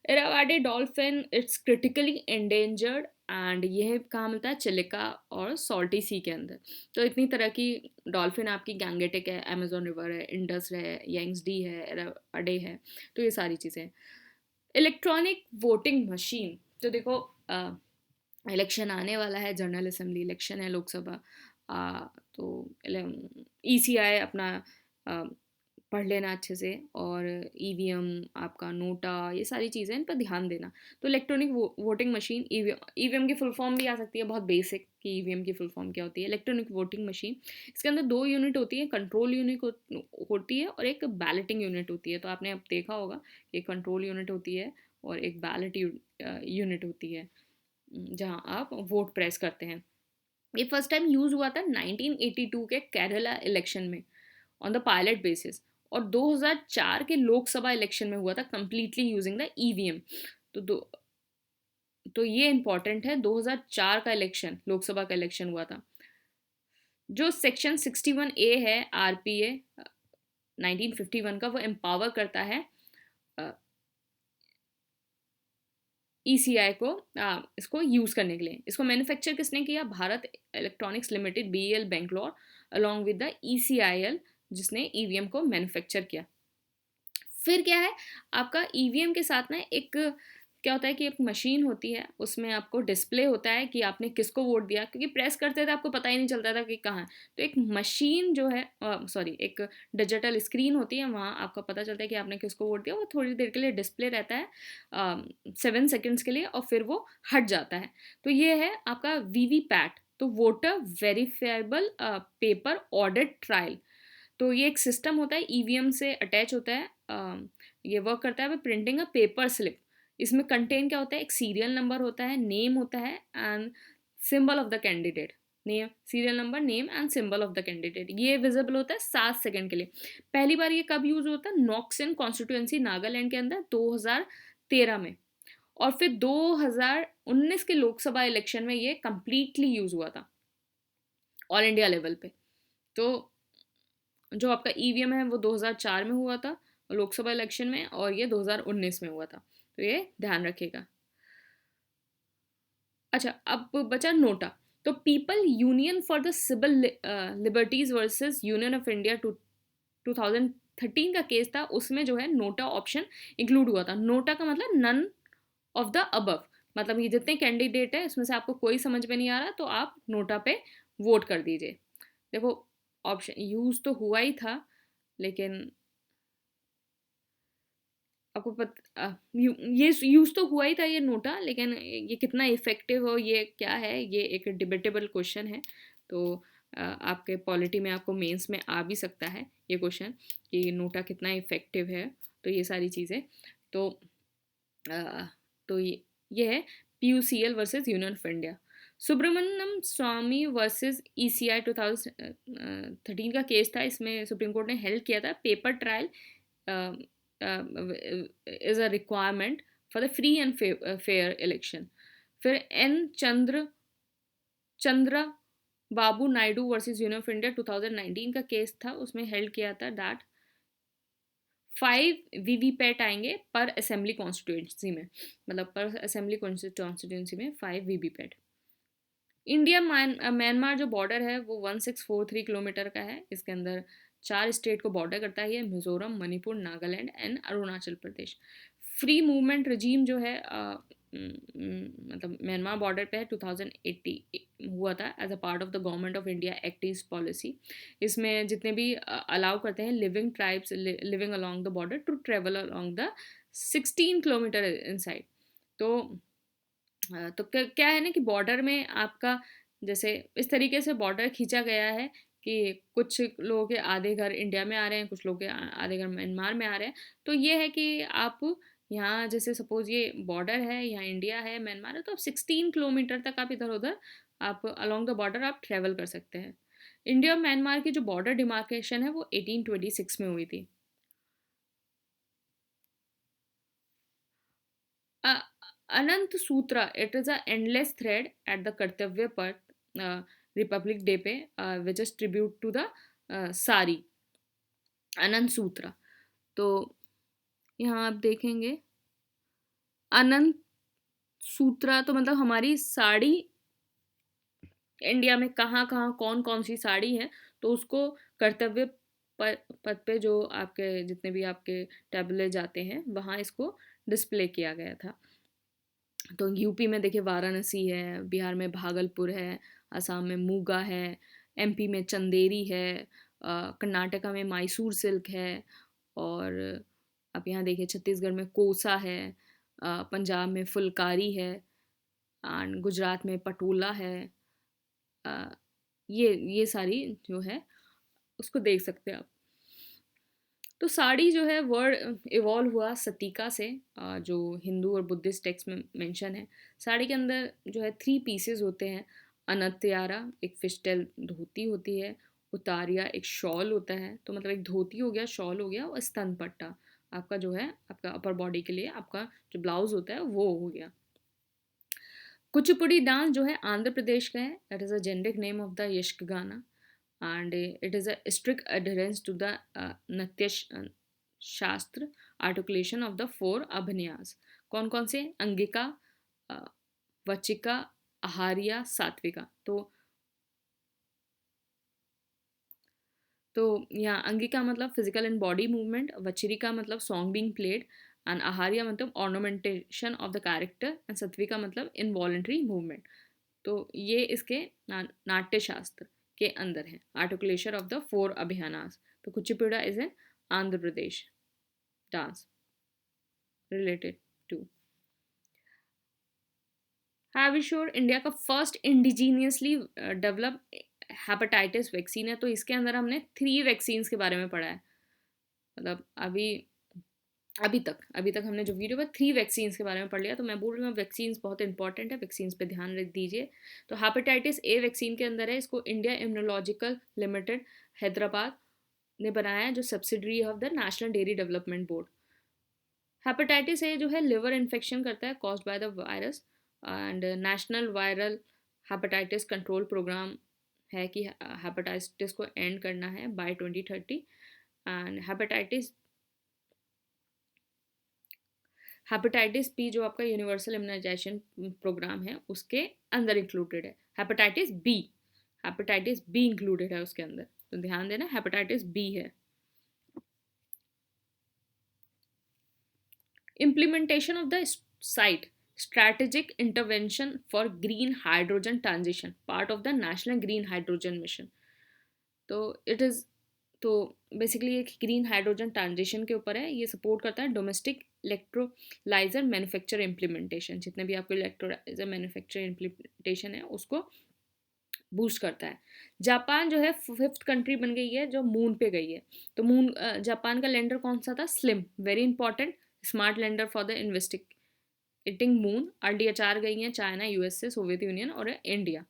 Irrawaddy dolphin it's critically endangered, and यह कहाँ मिलता है? चिलिका और सॉल्टी सी के अंदर। तो इतनी तरह की डॉल्फिन आपकी गैंगेटिक है, अमेजोन रिवर है, इंडस है, यांग्सडी है, इरावाडे है, तो ये सारी चीज़ें। इलेक्ट्रॉनिक वोटिंग मशीन, तो देखो इलेक्शन आने वाला है, जनरल असेंबली इलेक्शन है, लोकसभा। तो ECI अपना पढ़ लेना अच्छे से, और EVM आपका नोटा, ये सारी चीज़ें इन पर ध्यान देना। तो इलेक्ट्रॉनिक वोटिंग मशीन, EVM की फुल फॉर्म भी आ सकती है, बहुत बेसिक कि EVM की फुल फॉर्म क्या होती है। इलेक्ट्रॉनिक वोटिंग मशीन, इसके अंदर 2 यूनिट होती है, कंट्रोल यूनिट होती है और एक बैलेटिंग यूनिट होती है। तो आपने अब देखा होगा कि कंट्रोल यूनिट होती है और एक बैलेट यूनिट होती है जहाँ आप वोट प्रेस करते हैं। ये फर्स्ट टाइम यूज़ हुआ था 1982 के केरला इलेक्शन में ऑन द पायलट बेसिस, और 2004 के लोकसभा इलेक्शन में हुआ था कंप्लीटली यूजिंग द EVM। तो ये इंपॉर्टेंट है, 2004 का इलेक्शन, लोकसभा का इलेक्शन हुआ था। जो सेक्शन 61A है RPA 1951 का, वो एम्पावर करता है ECI को इसको यूज़ करने के लिए। इसको मैन्युफैक्चर किसने किया? Bharat electronics limited BEL Bangalore along with the ECIL, जिसने EVM को मैन्युफैक्चर किया। फिर क्या है, आपका EVM के साथ ना एक क्या होता है कि एक मशीन होती है, उसमें आपको डिस्प्ले होता है कि आपने किसको वोट दिया, क्योंकि प्रेस करते थे आपको पता ही नहीं चलता था कि कहाँ है। तो एक मशीन जो है एक डिजिटल स्क्रीन होती है, वहाँ आपको पता चलता है कि आपने किसको वोट दिया। वो थोड़ी देर के लिए डिस्प्ले रहता है 7 सेकेंड्स के लिए, और फिर वो हट जाता है। तो ये है आपका VVPAT, तो voter verifiable paper audit trial. तो ये एक सिस्टम होता है, EVM से अटैच होता है। ये वर्क करता है प्रिंटिंग अ पेपर स्लिप। इसमें कंटेन क्या होता है? एक सीरियल नंबर होता है, नेम होता है and symbol of the candidate. Name, serial number, name and symbol of the candidate, ये विजिबल होता है 7 सेकंड के लिए। पहली बार ये कब यूज होता है? नॉक्सन कॉन्स्टिट्यूएंसी नागालैंड के अंदर 2013 में, और फिर 2019 के लोकसभा इलेक्शन में ये कंप्लीटली यूज हुआ था ऑल इंडिया लेवल पे। तो जो आपका EVM है वो 2004 में हुआ था लोकसभा इलेक्शन में, और ये 2019 में हुआ था, तो ये ध्यान रखिएगा। अच्छा, अब बचा नोटा। तो people union for the civil liberties versus union of India 2013 का केस था, उसमें जो है नोटा ऑप्शन इंक्लूड हुआ था। नोटा का मतलब नन ऑफ द अबव, मतलब ये जितने कैंडिडेट है इसमें से आपको कोई समझ में नहीं आ रहा तो आप नोटा पे वोट कर दीजिए। देखो, ऑप्शन यूज तो हुआ ही था, लेकिन आपको ये यूज तो हुआ ही था ये नोटा, लेकिन ये कितना इफेक्टिव हो, ये क्या है, ये एक डिबेटेबल क्वेश्चन है। तो आपके पॉलिटी में, आपको मेंस में आ भी सकता है ये क्वेश्चन कि नोटा कितना इफेक्टिव है। तो ये सारी चीज़ें, तो तो ये है PUCL versus union of India. Subramanian Swamy versus ECI 2013 का केस था। इसमें सुप्रीम कोर्ट ने हेल्ड किया था paper trial is a requirement for the free and fair election। फिर Chandra Babu Naidu versus union of India 2019 का केस था, उसमें हेल्ड किया था दैट 5 VVPAT आएंगे पर असेंबली कॉन्स्टिट्यूंसी में, मतलब पर असेंबली कॉन्स्टिट्यूंसी में 5 VVPAT। इंडिया म्यांमार जो बॉर्डर है वो 1643 किलोमीटर का है। इसके अंदर 4 स्टेट को बॉर्डर करता है, ये Mizoram, Manipur, Nagaland and Arunachal Pradesh. Free movement regime जो है मतलब म्यांमार बॉर्डर पे है, 2080 हुआ था as a part of the government of India act east policy. इसमें जितने भी अलाउ करते हैं living tribes living along the border to travel along the 16 kilometre inside. तो तो क्या है ना कि बॉर्डर में आपका जैसे इस तरीके से बॉर्डर खींचा गया है कि कुछ लोगों के आधे घर इंडिया में आ रहे हैं, कुछ लोगों के आधे घर म्यांमार में आ रहे हैं। तो ये है कि आप यहाँ जैसे सपोज ये बॉर्डर है, यहाँ इंडिया है, म्यांमार है, तो आप 16 किलोमीटर तक आप इधर उधर आप अलॉन्ग द बॉर्डर आप ट्रेवल कर सकते हैं। इंडिया और म्यांमार की जो बॉर्डर डिमार्केशन है वो 1826 में हुई थी। Anant Sutra, it is a endless thread at the Kartavya पर रिपब्लिक डे पे which is tribute to the sari Anant सूत्रा। तो यहाँ आप देखेंगे अनंत सूत्रा, तो मतलब हमारी साड़ी इंडिया में कहाँ कहाँ कौन कौन सी साड़ी है, तो उसको कर्तव्य पद पे जो आपके जितने भी आपके टैबले जाते हैं वहाँ इसको डिस्प्ले किया गया था। तो यूपी में देखिए वाराणसी है, बिहार में भागलपुर है, असम में मूगा है, MP में चंदेरी है, कर्नाटका में मैसूर सिल्क है, और आप यहाँ देखिए छत्तीसगढ़ में कोसा है, पंजाब में फुलकारी है, एंड गुजरात में पटोला है। अ, ये सारी जो है उसको देख सकते हैं आप। तो साड़ी जो है वर्ड इवॉल्व हुआ सतीका से, जो हिंदू और बुद्धिस्ट टेक्स्ट में मेंशन है। साड़ी के अंदर जो है 3 पीसेस होते हैं। अनत्यारा एक फिशटेल धोती होती है, उतारिया एक शॉल होता है, तो मतलब एक धोती हो गया, शॉल हो गया, और स्तन पट्टा आपका जो है आपका अपर बॉडी के लिए आपका जो ब्लाउज होता है वो हो गया। कुचिपुड़ी डांस जो है आंध्र प्रदेश का है, that is a generic name of the Yakshagana. and it is a strict adherence to the Shastra articulation of the four abhinayas. कौन कौन से? अंगिका, अ, वचिका, आहार्या, सात्विका. तो यहाँ अंगिका मतलब physical and body movement, Vachika मतलब song being played, and Aharya मतलब ornamentation of the character, and Sattvika मतलब involuntary movement. तो ये इसके नाट्य शास्त्र के अंदर है, articulation of the four abhinayas. तो Kuchipudi is in Andhra Pradesh dance related to. Have you sure India का first indigenously develop hepatitis vaccine है. तो इसके अंदर हमने 3 वैक्सीन्स के बारे में पढ़ा है. मतलब अभी तक हमने जो वीडियो में 3 वैक्सीन्स के बारे में पढ़ लिया. तो मैं बोल रही हूँ वैक्सीन्स बहुत इंपॉर्टेंट है, वैक्सीन्स पे ध्यान रख दीजिए. तो हेपेटाइटिस ए वैक्सीन के अंदर है, इसको इंडिया इम्यूनोलॉजिकल लिमिटेड हैदराबाद ने बनाया है, जो subsidiary of the national dairy development board. Hepatitis A जो है लिवर इन्फेक्शन करता है caused by the virus, and national viral hepatitis control programme है कि हेपेटाइटिस को एंड करना है बाय 2030. एंड हेपेटाइटिस बी जो आपका यूनिवर्सल इम्यूनाइजेशन प्रोग्राम है उसके अंदर इंक्लूडेड है. हेपेटाइटिस बी इंक्लूडेड है उसके अंदर. तो ध्यान देना, हेपेटाइटिस बी है. Implementation of the site strategic intervention for green hydrogen transition, part of the national green hydrogen mission. तो इट इज़ तो बेसिकली एक ग्रीन हाइड्रोजन ट्रांजिशन के ऊपर है. ये सपोर्ट करता है डोमेस्टिक इलेक्ट्रोलाइजर मैन्युफैक्चर इम्प्लीमेंटेशन. जितने भी आपको इलेक्ट्रोलाइजर मैन्युफैक्चर इम्प्लीमेंटेशन है उसको बूस्ट करता है. जापान जो है 5th कंट्री बन गई है जो मून पे गई है. तो मून जापान का लैंडर कौन सा था? Slim, very important, smart lander for the investigating moon. RDHR गई हैं चाइना, USA, सोवियत यूनियन और इंडिया.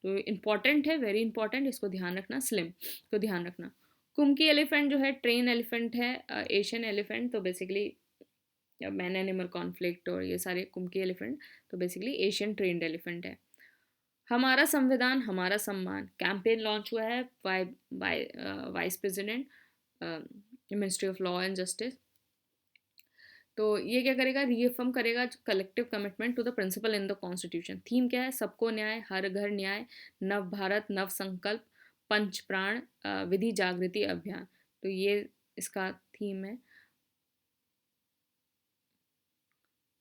तो इंपॉर्टेंट है, वेरी इंपॉर्टेंट, इसको ध्यान रखना. स्लिम को ध्यान रखना. कुमकी एलिफेंट जो है ट्रेन एलिफेंट है, एशियन एलिफेंट. तो बेसिकलि मैन एनिमल कॉन्फ्लिक्ट और ये सारे कुमकी एलिफेंट तो बेसिकली एशियन ट्रेन्ड एलिफेंट है. हमारा संविधान हमारा सम्मान कैंपेन लॉन्च हुआ है by vice president, ministry of law and justice. तो ये क्या करेगा? रीअफर्म करेगा collective commitment to the principle in the constitution. Theme क्या है? सबको न्याय, हर घर न्याय, नव भारत नव संकल्प, पंच प्राण, विधि जागृति अभियान. तो ये इसका थीम है.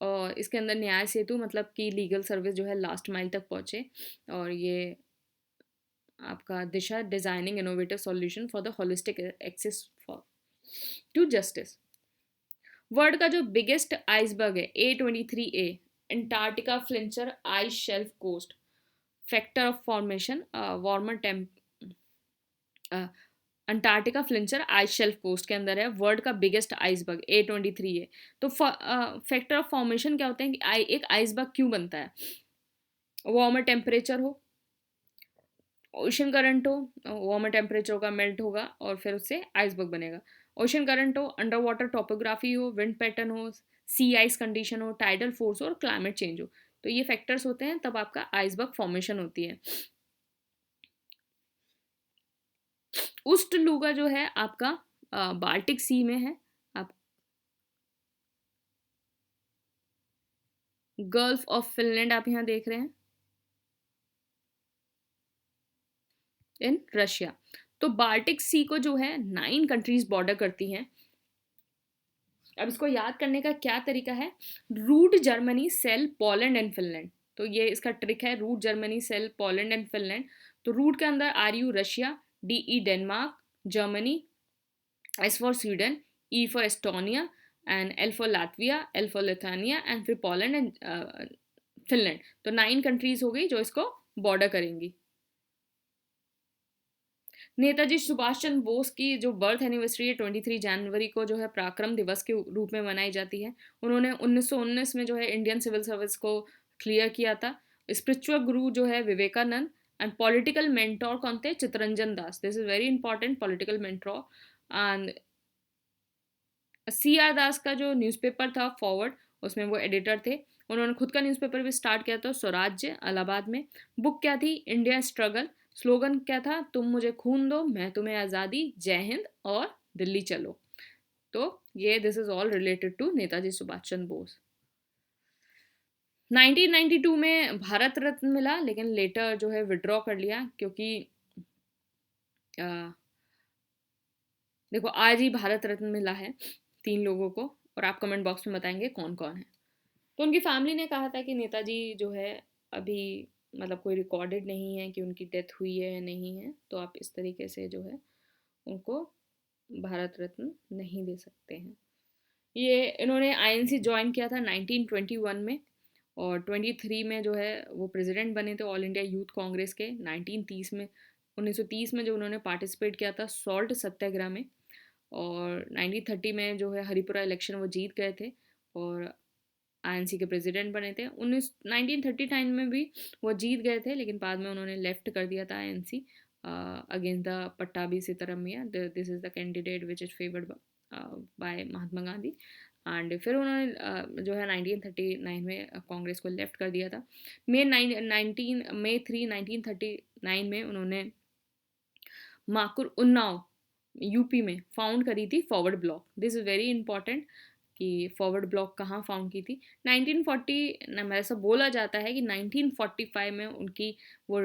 और इसके अंदर न्याय सेतु मतलब कि लीगल सर्विस जो है लास्ट माइल तक पहुँचे. और ये आपका Disha designing innovative solution for the holistic access for to justice. World का जो बिगेस्ट आइसबर्ग है A23A, Antarctica Filchner ice shelf coast, factor of formation warmer temp. Antarctica Filchner ice shelf coast के अंदर है वर्ल्ड का बिगेस्ट आइसबर्ग A23A. तो factor of formation क्या होते हैं कि एक आइसबर्ग क्यों बनता है? वार्मर टेम्परेचर हो, ओशन करंट हो, वार्मर टेम्परेचर होगा, मेल्ट होगा और फिर उससे आइसबर्ग बनेगा. ओशन करंट हो, अंडर वाटर टोपोग्राफी हो, विंड पैटर्न हो, सी आइस कंडीशन हो, टाइडल फोर्स हो और क्लाइमेट चेंज हो. तो ये फैक्टर्स होते हैं, तब आपका आइसबर्ग फॉर्मेशन होती है. उस्टलूगा जो है आपका बाल्टिक सी में है. आप गल्फ ऑफ फिनलैंड आप यहाँ देख रहे हैं इन रशिया. तो बाल्टिक सी को जो है 9 कंट्रीज बॉर्डर करती हैं. अब इसको याद करने का क्या तरीका है? Root Germany, sell Poland and Finland. तो ये इसका ट्रिक है, root Germany, sell Poland and Finland. तो रूट के अंदर RU Russia, DE Denmark, Germany, S for Sweden, E for Estonia and L for Latvia, L for Lithuania and फिर Poland and Finland. तो 9 countries हो गई जो इसको बॉर्डर करेंगी. नेताजी सुभाष चंद्र बोस की जो बर्थ एनिवर्सरी है 23 जनवरी को जो है पराक्रम दिवस के रूप में मनाई जाती है. उन्होंने 1919 में जो है इंडियन सिविल सर्विस को क्लियर किया था. स्पिरिचुअल गुरु जो है विवेकानंद, एंड पॉलिटिकल मेंटोर कौन थे? Chittaranjan Das. This is very important, political mentor. And CR Das का जो न्यूज़पेपर था फॉरवर्ड, उसमें वो एडिटर थे. उन्होंने खुद का न्यूज़पेपर भी स्टार्ट किया था, स्वराज्य, इलाहाबाद में. बुक क्या थी? इंडिया स्ट्रगल स्लोगन क्या था? तुम मुझे खून दो, मैं तुम्हें आज़ादी, जय हिंद और दिल्ली चलो। तो ये this is all related to Netaji Subhash Chandra Bose. 1992 में भारत रत्न मिला, लेकिन लेटर जो है विड्रॉ कर लिया, क्योंकि अ, देखो आज ही भारत रत्न मिला है 3 लोगों को, और आप कमेंट बॉक्स में बताएंगे कौन कौन है। तो उनकी फैमिली ने कहा था कि नेताजी जो है अभी मतलब कोई रिकॉर्डेड नहीं है कि उनकी डेथ हुई है या नहीं है, तो आप इस तरीके से जो है उनको भारत रत्न नहीं दे सकते हैं। ये इन्होंने आईएनसी ज्वाइन किया था 1921 में, और 23 में जो है वो प्रेसिडेंट बने थे ऑल इंडिया यूथ कांग्रेस के। 1930 में 1930 में जो उन्होंने पार्टिसिपेट किया था सॉल्ट सत्याग्रह में, और 1930 में जो है हरिपुरा इलेक्शन वो जीत गए थे और आईएनसी के प्रेसिडेंट बने थे। 1939 में भी वो जीत गए थे, लेकिन बाद में उन्होंने लेफ्ट कर दिया था INC against the Pattabhi Sitaramayya. This is the candidate which is favoured by Mahatma Gandhi. And फिर उन्होंने जो है 1939 में कांग्रेस को लेफ्ट कर दिया था। मई 3 1939 में उन्होंने माकुर उन्नाव यूपी में फाउंड करी थी forward block. This is very important कि फॉरवर्ड ब्लॉक कहाँ फाउंड की थी। 1940 ऐसा बोला जाता है कि 1945 में उनकी वो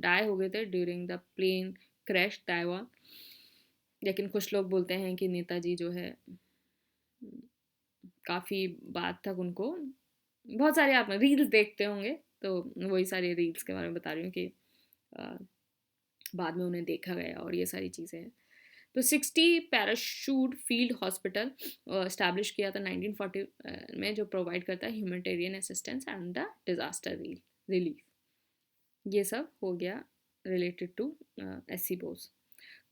डाई हो गए थे during the plane crash Taiwan. लेकिन कुछ लोग बोलते हैं कि नेताजी जो है काफ़ी बाद तक उनको, बहुत सारे आप रील्स देखते होंगे तो वही सारे रील्स के बारे में बता रही हूँ कि बाद में उन्हें देखा गया और ये सारी चीज़ें हैं। तो 60 पैराशूट फील्ड हॉस्पिटल इस्टेब्लिश किया था 1940 में, जो प्रोवाइड करता है humanitarian assistance and the disaster relief. ये सब हो गया रिलेटेड टू एससी बोस।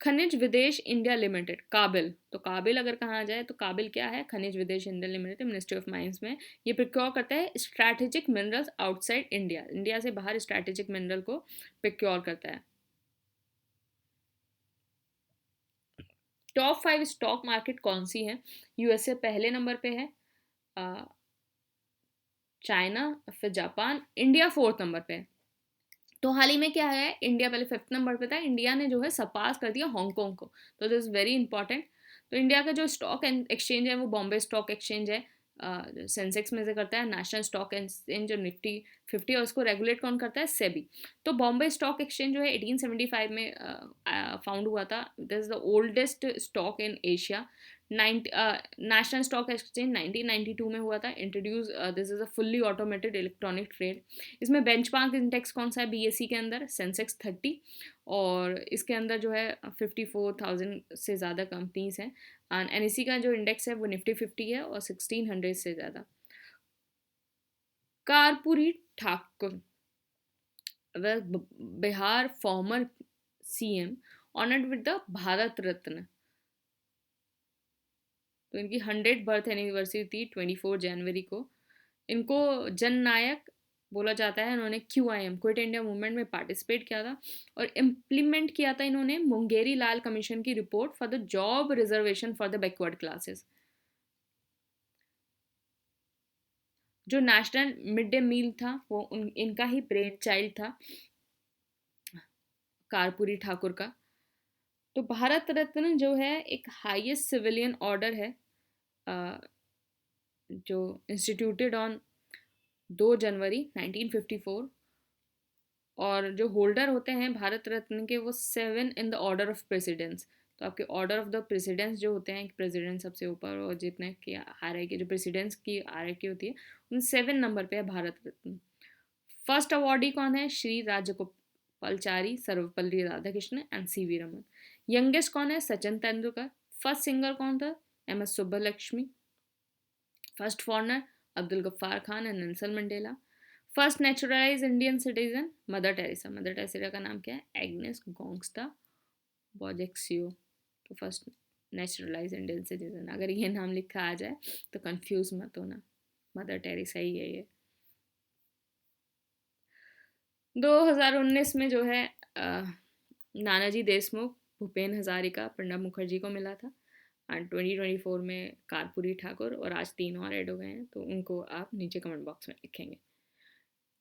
खनिज विदेश इंडिया लिमिटेड काबिल। तो काबिल अगर कहा जाए तो काबिल क्या है? खनिज विदेश India limited ministry of mines में ये प्रिक्योर करता है strategic minerals outside India. India से बाहर स्ट्रैटेजिक मिनरल को प्रिक्योर करता है। टॉप 5 स्टॉक मार्केट कौन सी है? यूएसए पहले नंबर पे है, चाइना, फिर जापान, इंडिया 4th नंबर पे है। तो हाल ही में क्या है, इंडिया पहले 5th नंबर पे था, इंडिया ने जो है सरपास कर दिया हांगकांग को। तो दिस इज वेरी इंपॉर्टेंट। तो इंडिया का जो स्टॉक एक्सचेंज है वो बॉम्बे स्टॉक एक्सचेंज है, सेंसेक्स में से करता है नेशनल स्टॉक एक्सचेंज जो निफ्टी 50, और उसको रेगुलेट कौन करता है? सेबी। तो बॉम्बे स्टॉक एक्सचेंज जो है 1875 में फाउंड हुआ था। This is the oldest stock in Asia. National stock exchange 1992 में हुआ था introduce. This is a fully automated electronic trade. इसमें बेंचमार्क इंडेक्स कौन सा है बीएससी के अंदर? सेंसेक्स 30, और इसके अंदर जो है 54,000 से ज़्यादा कंपनीज हैं। एंड एनएससी का जो इंडेक्स है वो निफ्टी 50 है और 1600 से ज़्यादा। कर्पूरी ठाकुर, वह Bihar former CM honoured with the Bharat Ratna. तो इनकी 100 बर्थ एनिवर्सरी थी 24 जनवरी को। इनको जननायक बोला जाता है। इन्होंने QIM क्विट इंडिया मूवमेंट में पार्टिसिपेट किया था और इम्प्लीमेंट किया था इन्होंने मुंगेरी लाल कमीशन की report for the job reservation for the backward classes. जो नेशनल मिड डे मील था वो इनका ही ब्रेन चाइल्ड था, कर्पूरी ठाकुर का। तो भारत रत्न जो है एक हाईएस्ट सिविलियन ऑर्डर है, जो इंस्टीट्यूटेड ऑन 2 जनवरी 1954। और जो होल्डर होते हैं भारत रत्न के वो 7 in the order of precedence. तो आपके ऑर्डर ऑफ द प्रेसिडेंस जो होते हैं, प्रेसिडेंट सबसे ऊपर और जितने की हायरार्की, जो प्रेसिडेंट्स की हायरार्की होती है, उन 7 नंबर पे है भारत रत्न। फर्स्ट अवॉर्डी कौन है? Shri Rajagopalachari, Sarvepalli Radhakrishnan and CV Raman. Youngest कौन है? सचिन तेंदुलकर। फर्स्ट सिंगर कौन था? MS Subbulakshmi. First foreigner Abdul Ghaffar Khan and Nelson Mandela. First naturalise Indian citizen Mother Teresa. Mother Teresa का नाम क्या है? Agnes Gonxha Bojaxhiu. तो फर्स्ट नेचुरलाइज इंडियन सिटीजन, अगर ये नाम लिखा आ जाए तो कंफ्यूज मत होना, मदर टेरेसा ही है ये। 2019 में जो है नानाजी देशमुख, भूपेन हजारिका, प्रणब मुखर्जी को मिला था। एंड 2024 में कर्पूरी ठाकुर, और आज 3 और ऐड हो गए हैं, तो उनको आप नीचे कमेंट बॉक्स में लिखेंगे।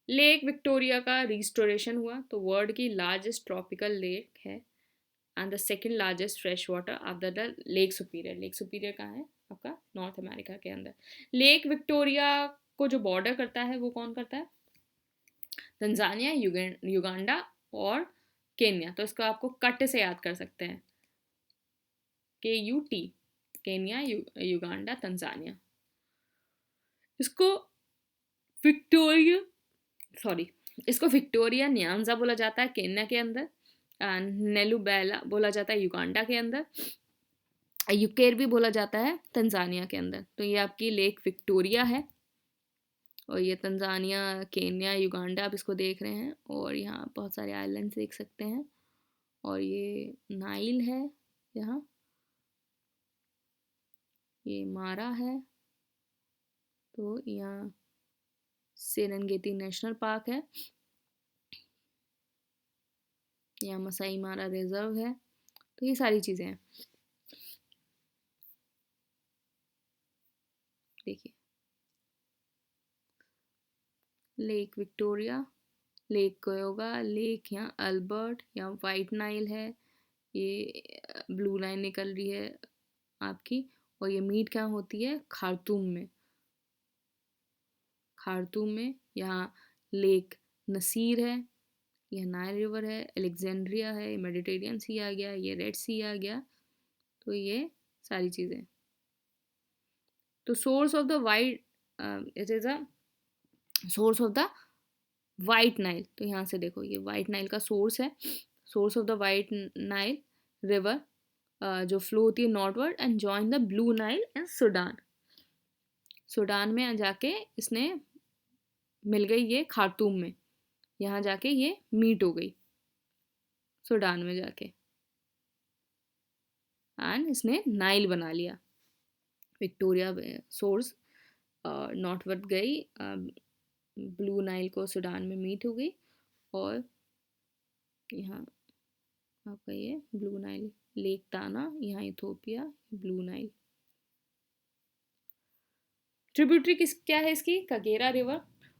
लेक विक्टोरिया का रिस्टोरेशन हुआ, तो वर्ल्ड की लार्जेस्ट ट्रॉपिकल लेक है and the second largest fresh water after the lake superior. Lake superior कहाँ है? आपका नॉर्थ अमेरिका के अंदर। लेक विक्टोरिया को जो बॉर्डर करता है वो कौन करता है? तंजानिया, युगांडा और केन्या। तो इसको आपको कट से याद कर सकते हैं, KUT, केन्या, युगांडा, तंजानिया। इसको विक्टोरिया सॉरी इसको विक्टोरिया न्यांजा बोला जाता है केन्या के अंदर, नेलुबेला बोला जाता है युगांडा के अंदर, यूकेर भी बोला जाता है तंजानिया के अंदर। तो ये आपकी लेक विक्टोरिया है, और ये तंजानिया, केन्या, युगांडा आप इसको देख रहे हैं, और यहाँ बहुत सारे आइलैंड्स देख सकते हैं, और ये नाइल है, यहाँ ये मारा है, तो यहाँ सेरेंगेटी नेशनल पार्क है, यहाँ मसाई मारा रिजर्व है। तो ये सारी चीज़ें हैं, देखिए लेक विक्टोरिया, लेक कोयोगा, लेक यहाँ अल्बर्ट, यहाँ वाइट नाइल है, ये ब्लू लाइन निकल रही है आपकी, और ये मीट कहाँ होती है? खार्तूम में। खार्तूम में यहाँ लेक नसीर है, यह नाइल रिवर है, अलेक्जेंड्रिया है, मेडिटेरियन सी आ गया, ये रेड सी आ गया। तो ये सारी चीज़ें। तो source of the white, it is a source of the white Nile. तो यहाँ से देखो ये वाइट नाइल का सोर्स है, source of the white Nile river जो फ्लो होती है northward and join the blue Nile and Sudan. Sudan में जाके इसने मिल गई ये खार्तूम में, यहाँ जाके ये मीट हो गई सूडान में जाके, एंड इसने नाइल बना लिया। विक्टोरिया सोर्स नॉर्थवर्ड गई, ब्लू नाइल को सूडान में मीट हो गई, और यहाँ आपका ये ब्लू नाइल, लेक ताना, यहाँ इथोपिया, ब्लू नाइल। ट्रिब्यूटरी किस क्या है इसकी? Kagera river.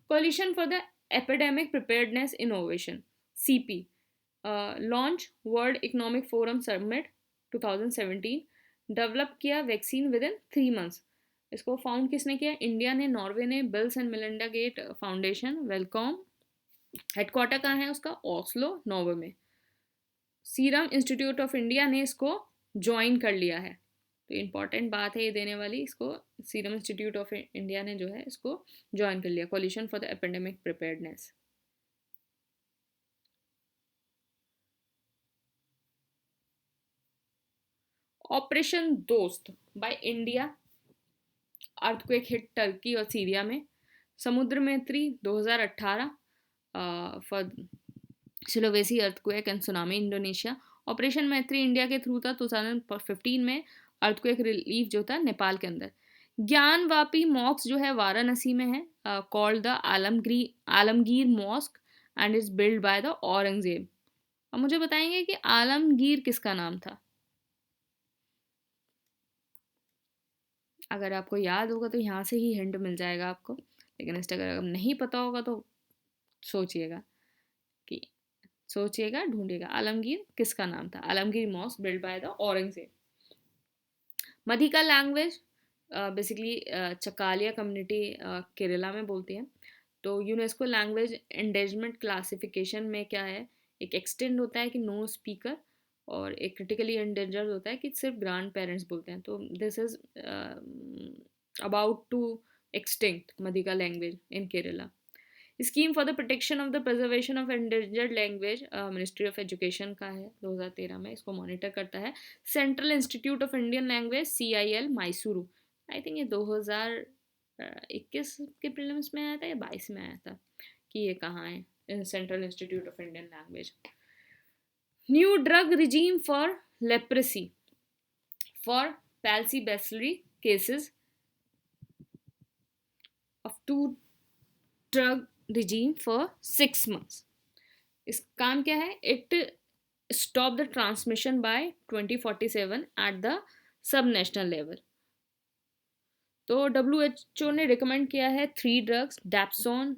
Coalition for the epidemic preparedness innovation, CP, launch world economic forum summit 2017, develop किया वैक्सीन विद इन 3 months। इसको फाउंड किसने किया? इंडिया ने, नॉर्वे ने, Bills and Melinda Gate foundation, Wellcome. Headquarter कहाँ है उसका? ओस्लो, नॉर्वे में। सीरम इंस्टीट्यूट ऑफ इंडिया ने इसको ज्वाइन कर लिया है, तो इंपॉर्टेंट बात है ये देने वाली, इसको सीरम इंस्टीट्यूट ऑफ इंडिया ने जो है इसको ज्वाइन कर लिया, coalition for the epidemic preparedness. Operation Dost by India, earthquake hit Turkey और सीरिया में। Samudra Maitri 2018 for Sulawesi earthquake and tsunami Indonesia. Operation Maitri India के थ्रू था 2015 में, अर्थक्वेक रिलीफ जो था नेपाल के अंदर। ज्ञानवापी मॉस्क जो है वाराणसी में है, called the Alamgir mosque and is build by the Aurangzeb. अब मुझे बताएंगे कि आलमगीर किसका नाम था? अगर आपको याद होगा तो यहाँ से ही हिंट मिल जाएगा आपको, लेकिन इसका अगर नहीं पता होगा तो सोचिएगा, कि सोचिएगा, ढूंढिएगा आलमगीर किसका नाम था। Alamgir mosque build by the Aurangzeb. Madhika language basically Chakkaliya community Kerala में बोलती है। तो यूनेस्को लैंग्वेज एंडेजमेंट क्लासिफिकेशन में क्या है? एक एक्सटेंड होता है कि नो स्पीकर, और एक क्रिटिकली एंडेंजर्ड होता है कि सिर्फ ग्रैंड पेरेंट्स बोलते हैं। तो this is about to extinct Madhika language in Kerala. Scheme for the protection of the preservation of endangered language, ministry of education का है, 2013 में इसको मॉनिटर करता है। Central institute of Indian language, CIL, Mysuru. I think ये 2021 के प्रीलिम्स में आया था या 22 में आया था कि ये कहाँ है, central institute of Indian language. New drug regime for leprosy for palsy bacillary cases of 2 drug regime for 6 months। इस काम क्या है? It stop the transmission by 2047 at the sub national level. तो WHO ने रिकमेंड किया है 3 drugs, dapsone,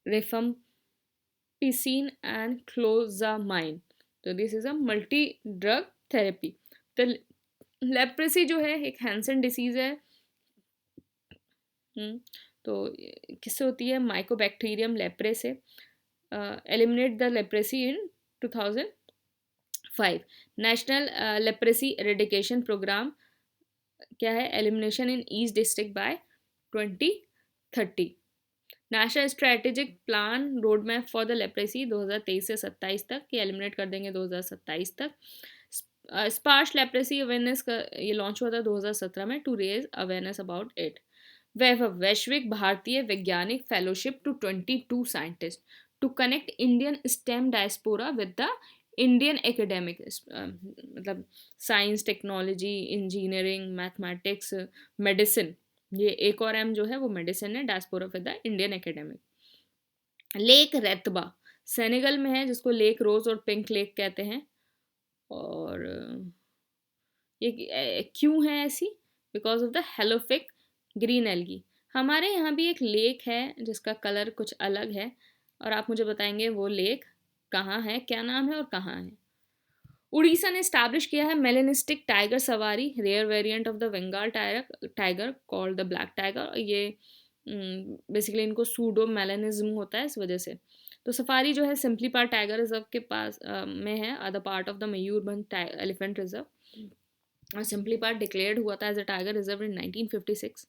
rifampicin and clozamine. तो this is a multi drug therapy. तो लेप्रेसी जो है एक हैंसन डिसीज है. तो किससे होती है? माइकोबैक्टीरियम लेप्रे से. Eliminate the leprosy in 2005. National leprosy eradication programme क्या है? Elimination in east district by 2030. National strategic plan road map for the leprosy 2023 से 27 तक, ये एलिमिनेट कर देंगे 2027 तक. स्पार्श लेप्रेसी अवेयरनेस का ये लॉन्च हुआ था 2017 में to raise awareness about it. Vaibhav Vaishvik Bhartiya Vaigyanik fellowship to 22 scientist to connect Indian STEM diaspora with the Indian academic. मतलब science, technology, engineering, mathematics, medicine, ये एक और एम जो है वो मेडिसिन है. Diaspora with the Indian academic. Lake Retba Senegal में है, जिसको लेक रोज और पिंक लेक कहते हैं. और ये क्यों है ऐसी? Because of the halophilic green algae. हमारे यहाँ भी एक लेक है जिसका कलर कुछ अलग है, और आप मुझे बताएंगे वो लेक कहाँ है, क्या नाम है और कहाँ है. उड़ीसा ने स्टैब्लिश किया है melanistic tiger safari, rare variant of the Bengal tiger called the black tiger. ये बेसिकली इनको सूडो मेलेनिज्म होता है इस वजह से. तो सफारी जो है सिंपली पार्क टाइगर रिजर्व के पास में है, other part of the Mayurbhanj elephant reserve. और सिंपली पार्क डिक्लेयर्ड हुआ था as a tiger reserve in 1956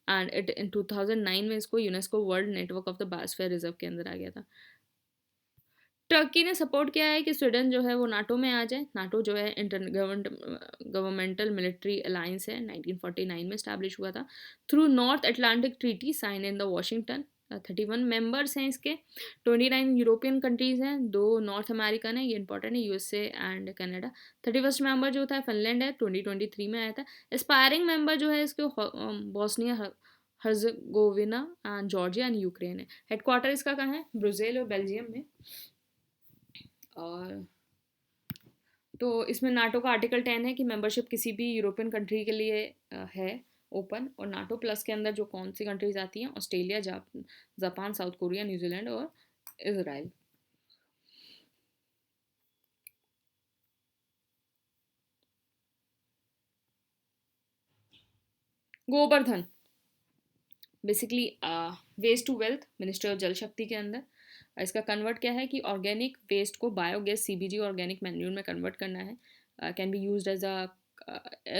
and it in 2009 में इसको UNESCO world network of the biosphere reserve के अंदर आ गया था. टर्की ने सपोर्ट किया है कि स्वीडन जो है वो नाटो में आ जाए. नाटो जो है इंटर गवर्नमेंटल मिलिट्री अलायंस है, 1949 में स्टैब्लिश हुआ था through North Atlantic treaty sign in the Washington. 31 members हैं इसके. 29 यूरोपियन कंट्रीज हैं, 2 नॉर्थ अमेरिकन है, ये इंपॉर्टेंट है, USA and Canada. 31st member जो था फिनलैंड है, 2023 में आया था. एस्पायरिंग मेंबर जो है इसके Bosnia Herzegovina and Georgia and Ukraine है. हेडक्वार्टर इसका कहाँ है? ब्रुसेल और बेल्जियम में. और तो इसमें नाटो का आर्टिकल 10 है कि मेंबरशिप किसी भी यूरोपियन कंट्री के लिए है ओपन. और नाटो प्लस के अंदर जो कौन सी कंट्रीज आती हैं? Australia, Japan, South Korea, New Zealand और Israel. Gobardhan basically waste to wealth, ministry of Jal Shakti के अंदर. इसका कन्वर्ट क्या है कि ऑर्गेनिक वेस्ट को बायोगैस, सीबीजी, ऑर्गेनिक मैन्यूर में कन्वर्ट करना है. Can be used as a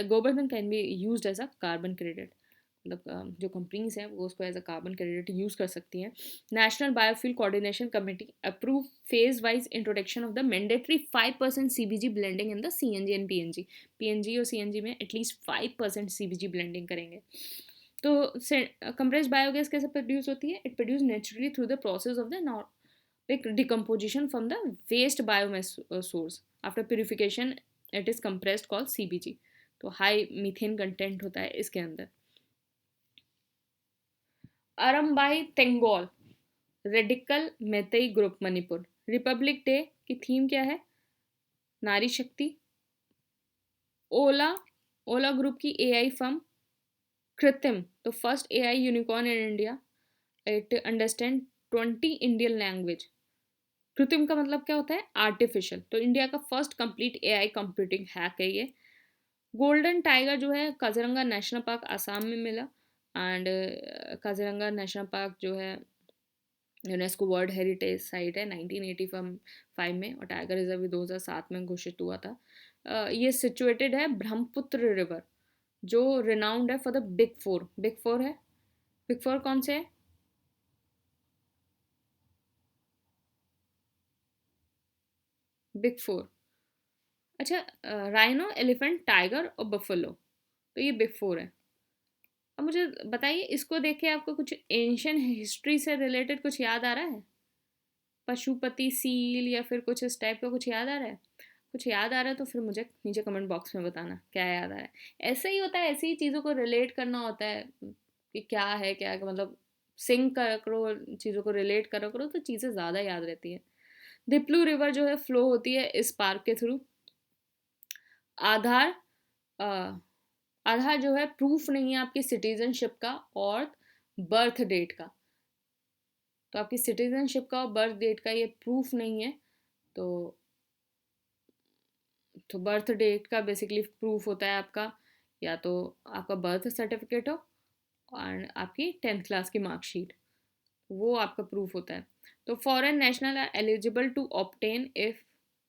Gobardhan can be used as a carbon credit. मतलब जो कंपनीज हैं वो उसको as a carbon credit use कर सकती हैं. National biofuel coordination committee approve phase wise introduction of the mandatory 5% CBG blending in the CNG and PNG. PNG और CNG में एटलीस्ट 5% सीबीजी ब्लेंडिंग करेंगे. तो कंप्रेस्ड बायोगैस कैसे प्रोड्यूस होती है? It produce naturally through the process of the decomposition from the waste biomass source. After purification it is compressed called CBG. तो high methane content होता है इसके अंदर. Arambai तेंगोल radical Meitei group Manipur. Republic day की theme क्या है? नारी शक्ति. ओला ओला ग्रुप की एआई फर्म कृत्रिम, तो first AI unicorn in India. It understand 20 Indian language. कृत्रिम का मतलब क्या होता है? आर्टिफिशियल. तो इंडिया का first complete AI computing hack है ये. गोल्डन टाइगर जो है काजीरंगा नेशनल पार्क आसाम में मिला. एंड काजीरंगा नेशनल पार्क जो है यूनेस्को वर्ल्ड हेरिटेज साइट है 1985 में, और टाइगर रिजर्व भी 2007 में घोषित हुआ था. ये सिचुएटेड है ब्रह्मपुत्र रिवर, जो रिनाउंड है for the big four. Big four है, बिग फोर कौन से है? बिग फोर, अच्छा, राइनो, एलिफेंट, टाइगर और बफलो, तो ये बिग फोर है. अब मुझे बताइए, इसको देख के आपको कुछ एंशियंट हिस्ट्री से रिलेटेड कुछ याद आ रहा है? पशुपति सील या फिर कुछ इस टाइप का कुछ याद आ रहा है? कुछ याद आ रहा है तो फिर मुझे नीचे कमेंट बॉक्स में बताना क्या याद आ रहा है. ऐसे ही होता है, ऐसी ही चीज़ों को रिलेट करना होता है कि क्या है क्या है, मतलब सिंक करा करो, चीज़ों को रिलेट करा करो तो चीज़ें ज़्यादा याद रहती है. दिप्लू रिवर जो है फ्लो होती है इस पार्क के थ्रू. आधार आधार जो है प्रूफ नहीं है आपकी सिटीजनशिप का और बर्थ डेट का. तो आपकी सिटीजनशिप का और बर्थ डेट का ये प्रूफ नहीं है, तो बर्थ डेट का बेसिकली प्रूफ होता है आपका, या तो आपका बर्थ सर्टिफिकेट हो और आपकी 10th क्लास की मार्कशीट, वो आपका प्रूफ होता है। तो foreign national are eligible to obtain if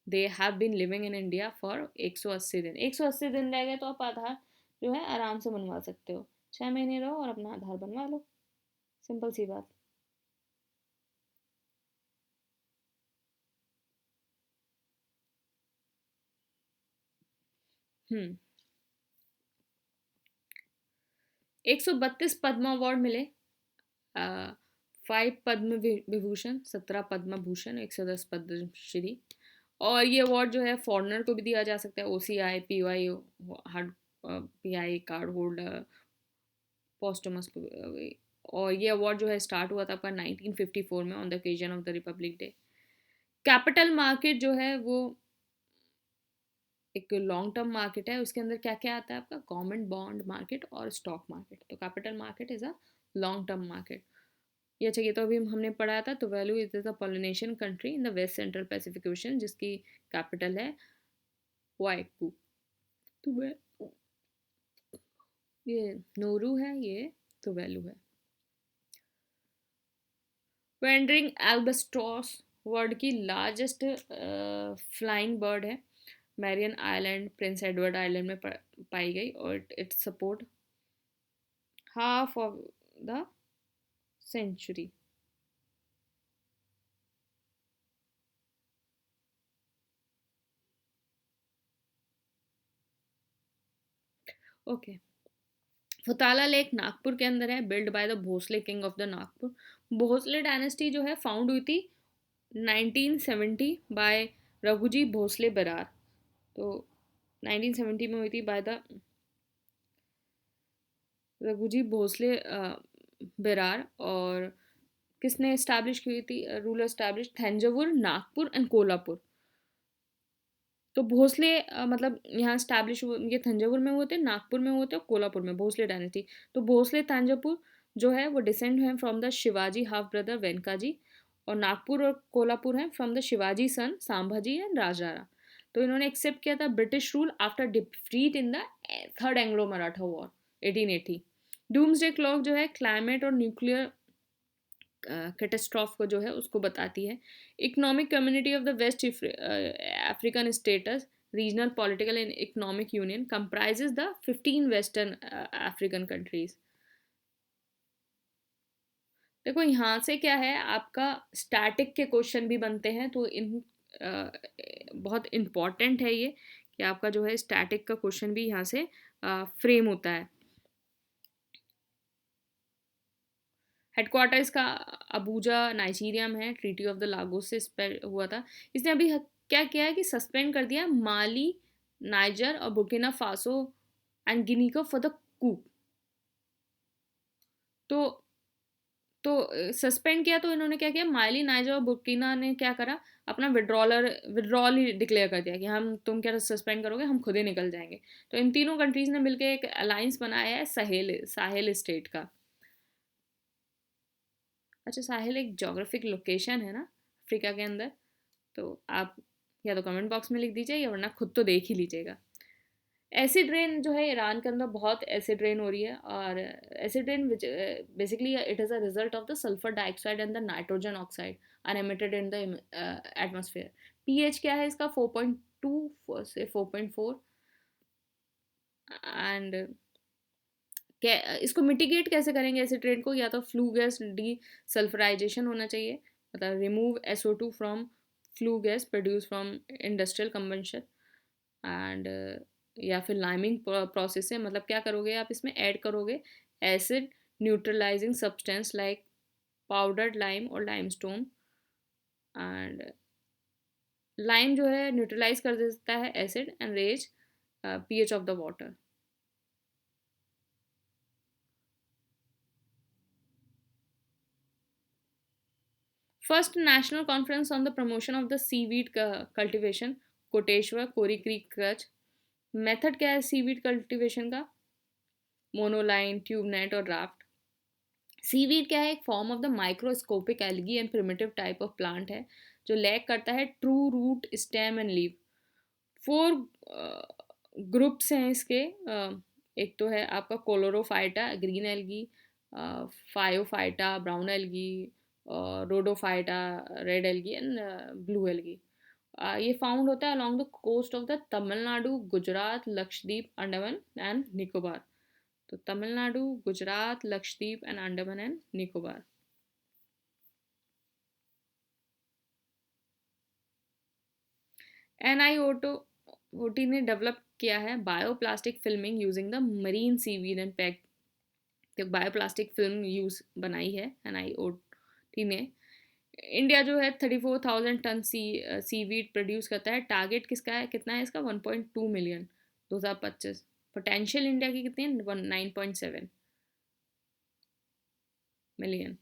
they have been living in India for 180 दिन। 180 दिन रह गए तो आप आधार जो है आराम से बनवा सकते हो, 6 महीने रहो और अपना आधार बनवा लो, सिंपल सी बात। हम्म 132 पद्म अवार्ड मिले, 5 पद्म विभूषण, 17 पद्म भूषण, 110 पद्मश्री। और ये अवार्ड जो है फॉरनर को भी दिया जा सकता है, OCI, PY, hard PI card holder, posthumous. और ये अवार्ड जो है स्टार्ट हुआ था आपका 1954 में on the occasion of the Republic day. Capital market जो है वो एक लॉन्ग टर्म मार्केट है, उसके अंदर क्या क्या आता है आपका, गवर्नमेंट बॉन्ड मार्केट और स्टॉक मार्केट। तो capital market is a long term market. ये अच्छा, ये तो अभी हमने पढ़ा था। तो Tuvalu is the Polynesian country in the west central Pacific Ocean जिसकी कैपिटल है वाइकू। तो ये नोरू है, ये तो वैल्यू है। वेंडरिंग एल्बस्ट्रॉस वर्ल्ड की लार्जेस्ट फ्लाइंग बर्ड है, Marion island, Prince Edward island में पाई गई, और it support half of the century. Okay, Futala lake Nagpur के अंदर है, build by the Bhosle king of the Nagpur. Bhosle dynasty जो है फाउंड हुई थी 1970 बाय रघुजी भोसले बरार। तो 1970 में हुई थी बाय द रघुजी भोसले बरार। और किसने इस्टेब्लिश की थी, ruler establish Thanjavur, Nagpur and Kolhapur. तो भोसले मतलब यहाँ स्टैब्लिश ये थंजावुर में हुए थे, नागपुर में हुए थे और कोल्हापुर में, भोसले डायनेस्टी। तो भोसले तंजापुर जो है वो डिसेंड है from the Shivaji half brother Venkaji, और नागपुर और कोल्हापुर हैं from the Shivaji son Sambhaji and Rajaram. तो इन्होंने एक्सेप्ट किया था British rule after defeat in the third Anglo Maratha war 1880। Doomsday clock जो है क्लाइमेट और न्यूक्लियर कैटेस्ट्रॉफ को जो है उसको बताती है। Economic community of the West African states regional political and economic union comprises the 15 western African countries. देखो यहाँ से क्या है, आपका स्टैटिक के क्वेश्चन भी बनते हैं, तो इन बहुत इम्पॉर्टेंट है ये कि आपका जो है स्टैटिक का क्वेश्चन भी यहाँ से फ्रेम होता है। हेडक्वार्टर इसका अबूजा नाइजीरिया में है, ट्रीटी ऑफ द लागोस से हुआ था। इसने अभी क्या किया है कि सस्पेंड कर दिया माली, नाइजर और बुर्किना फासो एंड गिनी को फॉर द कूप। तो सस्पेंड किया, तो इन्होंने क्या किया, माली, नाइजर और बुर्किना ने क्या करा, अपना विड्रॉल ही डिक्लेयर कर दिया कि हम, तुम क्या सस्पेंड करोगे, हम खुद ही निकल जाएंगे। तो इन तीनों कंट्रीज ने मिलकर एक अलायंस बनाया है साहेल स्टेट का। अच्छा, साहिल एक जोग्राफिक लोकेशन है ना अफ्रीका के अंदर। तो आप या तो कमेंट बॉक्स में लिख दीजिए या वरना खुद तो देख ही लीजिएगा। एसिड रेन जो है ईरान के अंदर बहुत एसिड रेन हो रही है, और acid rain basically it is a result of the sulphur dioxide and the nitrogen oxide are emitted in the atmosphere. PH क्या है इसका, 4.2 से 4.4। एंड इसको मिटिगेट कैसे करेंगे एसिड रेन को, या तो फ्लू गैस डी सल्फराइजेशन होना चाहिए, मतलब remove SO2 from flue gas produce from industrial combustion. And या फिर लाइमिंग प्रोसेस से, मतलब क्या करोगे आप, इसमें ऐड करोगे acid neutralising substance like powdered lime और लाइमस्टोन। एंड लाइम जो है न्यूट्रलाइज कर देता है acid and raise pH of the water. First national conference on the promotion of the seaweed cultivation, Koteshwar, Kori creek, Kutch. Method क्या है सीवीड कल्टिवेशन का, monoline, tube net और राफ्ट। सीवीड क्या है? एक form of the microscopic algae and primitive type of plant है जो lack करता है true root, stem and leaf. 4 groups हैं इसके। एक तो है आपका chlorophyta green algae, phaeophyta brown algae, rhodophyta red algae and blue algae. ये फाउंड होता है along the coast of the Tamil Nadu, Gujarat, Lakshadweep, Andaman and Nicobar. तो Tamil Nadu, Gujarat, Lakshadweep and Andaman and Nicobar. NIOT ने डेवलप किया है bioplastic filming using the marine seaweed and pack. तो bioplastic film use बनाई है NIOT ने। इंडिया जो है 34,000 टन सीवीड प्रोड्यूस करता है। टारगेट किसका है, कितना है इसका? 1.2 मिलियन 2025। पोटेंशियल इंडिया की कितनी है? 9.7 मिलियन।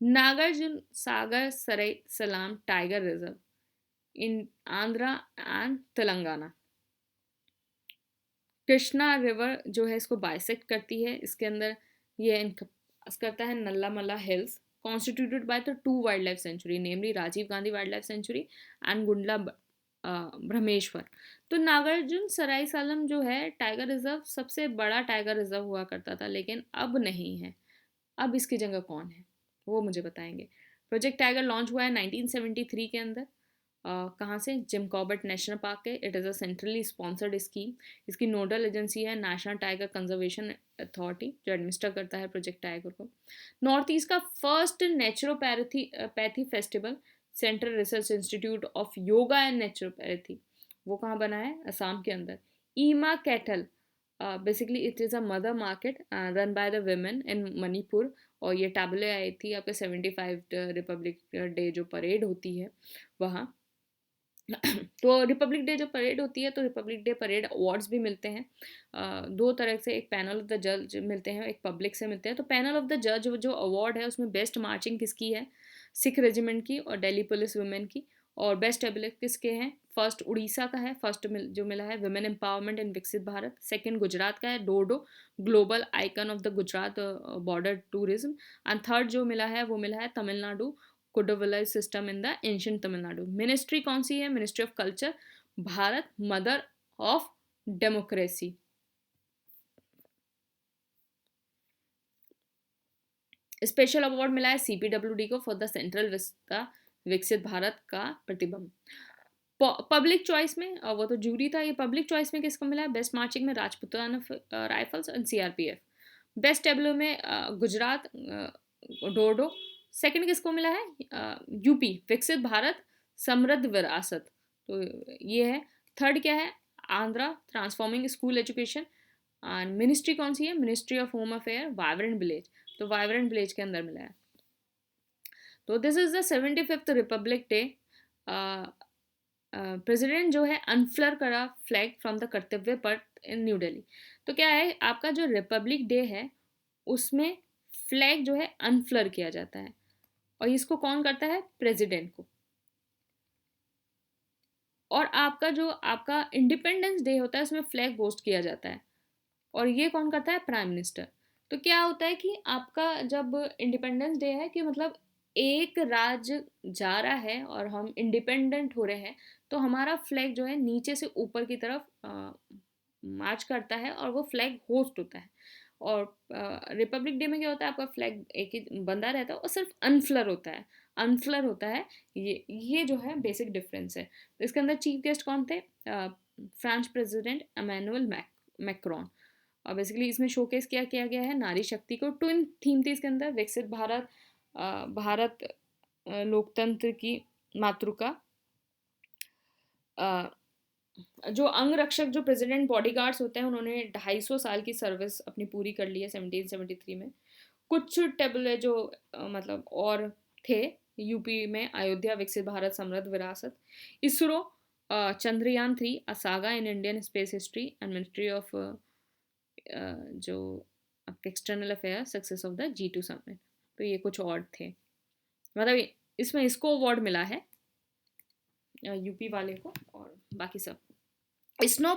नागार्जुन सागर सराय सलाम tiger reserve in Andhra and Telangana. Krishna river जो है इसको बाइसेक्ट करती है। इसके अंदर ये इनकस करता है Nallamala hills constituted by the 2 wild life sanctuary, namely Rajiv Gandhi wild life sanctuary and Gundla Brahmeshwar. तो नागार्जुन सराय सालम जो है टाइगर रिजर्व सबसे बड़ा टाइगर रिजर्व हुआ करता था, लेकिन अब नहीं है। अब इसकी जगह कौन है वो मुझे बताएंगे। प्रोजेक्ट टाइगर लॉन्च हुआ है 1973 के अंदर। कहाँ से? जिम कॉर्बेट नेशनल पार्क है। It is a centrally sponsored scheme. इसकी नोडल एजेंसी है नेशनल टाइगर कंजर्वेशन अथॉरिटी जो एडमिनिस्टर करता है प्रोजेक्ट टाइगर को। नॉर्थ ईस्ट का first naturopathy pathy festival central research institute of yoga and naturopathy, वो कहाँ बना है? असम के अंदर। ईमा cattle basically it is a mother market run by the women in Manipur. और ये टैबले आई थी आपके 75 रिपब्लिक डे जो परेड होती है वहाँ। तो रिपब्लिक डे जो परेड होती है तो रिपब्लिक डे परेड अवार्ड्स भी मिलते हैं। 2 तरह से, एक पैनल ऑफ द जज मिलते हैं, एक पब्लिक से मिलते हैं। तो पैनल ऑफ द जज जो अवार्ड है उसमें बेस्ट मार्चिंग किसकी है? सिख रेजिमेंट की और दिल्ली पुलिस वुमेन की। और बेस्ट एबलिक किसके हैं? फर्स्ट उड़ीसा का है, फर्स्ट जो मिला है वुमेन एम्पावरमेंट इन विकसित भारत। सेकंड गुजरात का है डोडो, global icon of the Gujarat border tourism. And third जो मिला है वो मिला है Tamil Nadu, Kudavolai system in the ancient Tamil Nadu. Ministry कौन सी है? Ministry of culture, Bharat mother of democracy. Special award मिला है CPWD को फॉर द सेंट्रल विस्ता विकसित भारत का प्रतिबिंब। पब्लिक चॉइस में वो तो जूरी था, ये पब्लिक चॉइस में किसको मिला है? बेस्ट मार्चिंग में Rajputana rifles and CRPF। Best tableau में गुजरात डोडो। सेकंड किसको मिला है? यूपी विकसित भारत समृद्ध विरासत, तो ये है। थर्ड क्या है? Andhra transforming school education. And ministry कौन सी है? Ministry of home affair vibrant village, तो वाइब्रेंट विलेज के अंदर मिला है। तो this is the 75th Republic day. President जो है अनफ्लर करा फ्लैग फ्रॉम द कर्तव्य पथ इन न्यू दिल्ली। तो क्या है आपका जो रिपब्लिक डे है उसमें फ्लैग जो है अनफ्लर किया जाता है, और इसको कौन करता है? प्रेसिडेंट को। और आपका जो आपका इंडिपेंडेंस डे होता है उसमें फ्लैग होस्ट किया जाता है, और ये कौन करता है? Prime minister. तो क्या होता है कि आपका जब इंडिपेंडेंस डे है कि मतलब एक राज्य जा रहा है और हम इंडिपेंडेंट हो रहे हैं, तो हमारा फ्लैग जो है नीचे से ऊपर की तरफ मार्च करता है और वो फ्लैग होस्ट होता है। और रिपब्लिक डे में क्या होता है? आपका फ्लैग एक ही बंदा रहता है और सिर्फ अनफ्लर होता है, अनफ्लर होता है। ये जो है बेसिक डिफरेंस है। तो इसके अंदर चीफ गेस्ट कौन थे? French president Emmanuel Macron. और बेसिकली इसमें शोकेस किया गया है नारी शक्ति को। ट्विन थीम थी इसके अंदर, विकसित भारत, भारत लोकतंत्र की मातृका। जो अंगरक्षक जो प्रेसिडेंट बॉडीगार्ड्स होते हैं उन्होंने 250 साल की सर्विस अपनी पूरी कर ली है 1773 में। कुछ टेबल जो मतलब और थे यूपी में, अयोध्या विकसित भारत समृद्ध विरासत, ISRO, Chandrayaan 3, a saga in Indian space history and ministry of जो आपके external affair, success of the G2 summit. तो ये कुछ और थे, मतलब इसमें इसको अवार्ड मिला है यूपी वाले को, और बाकी सब। Snow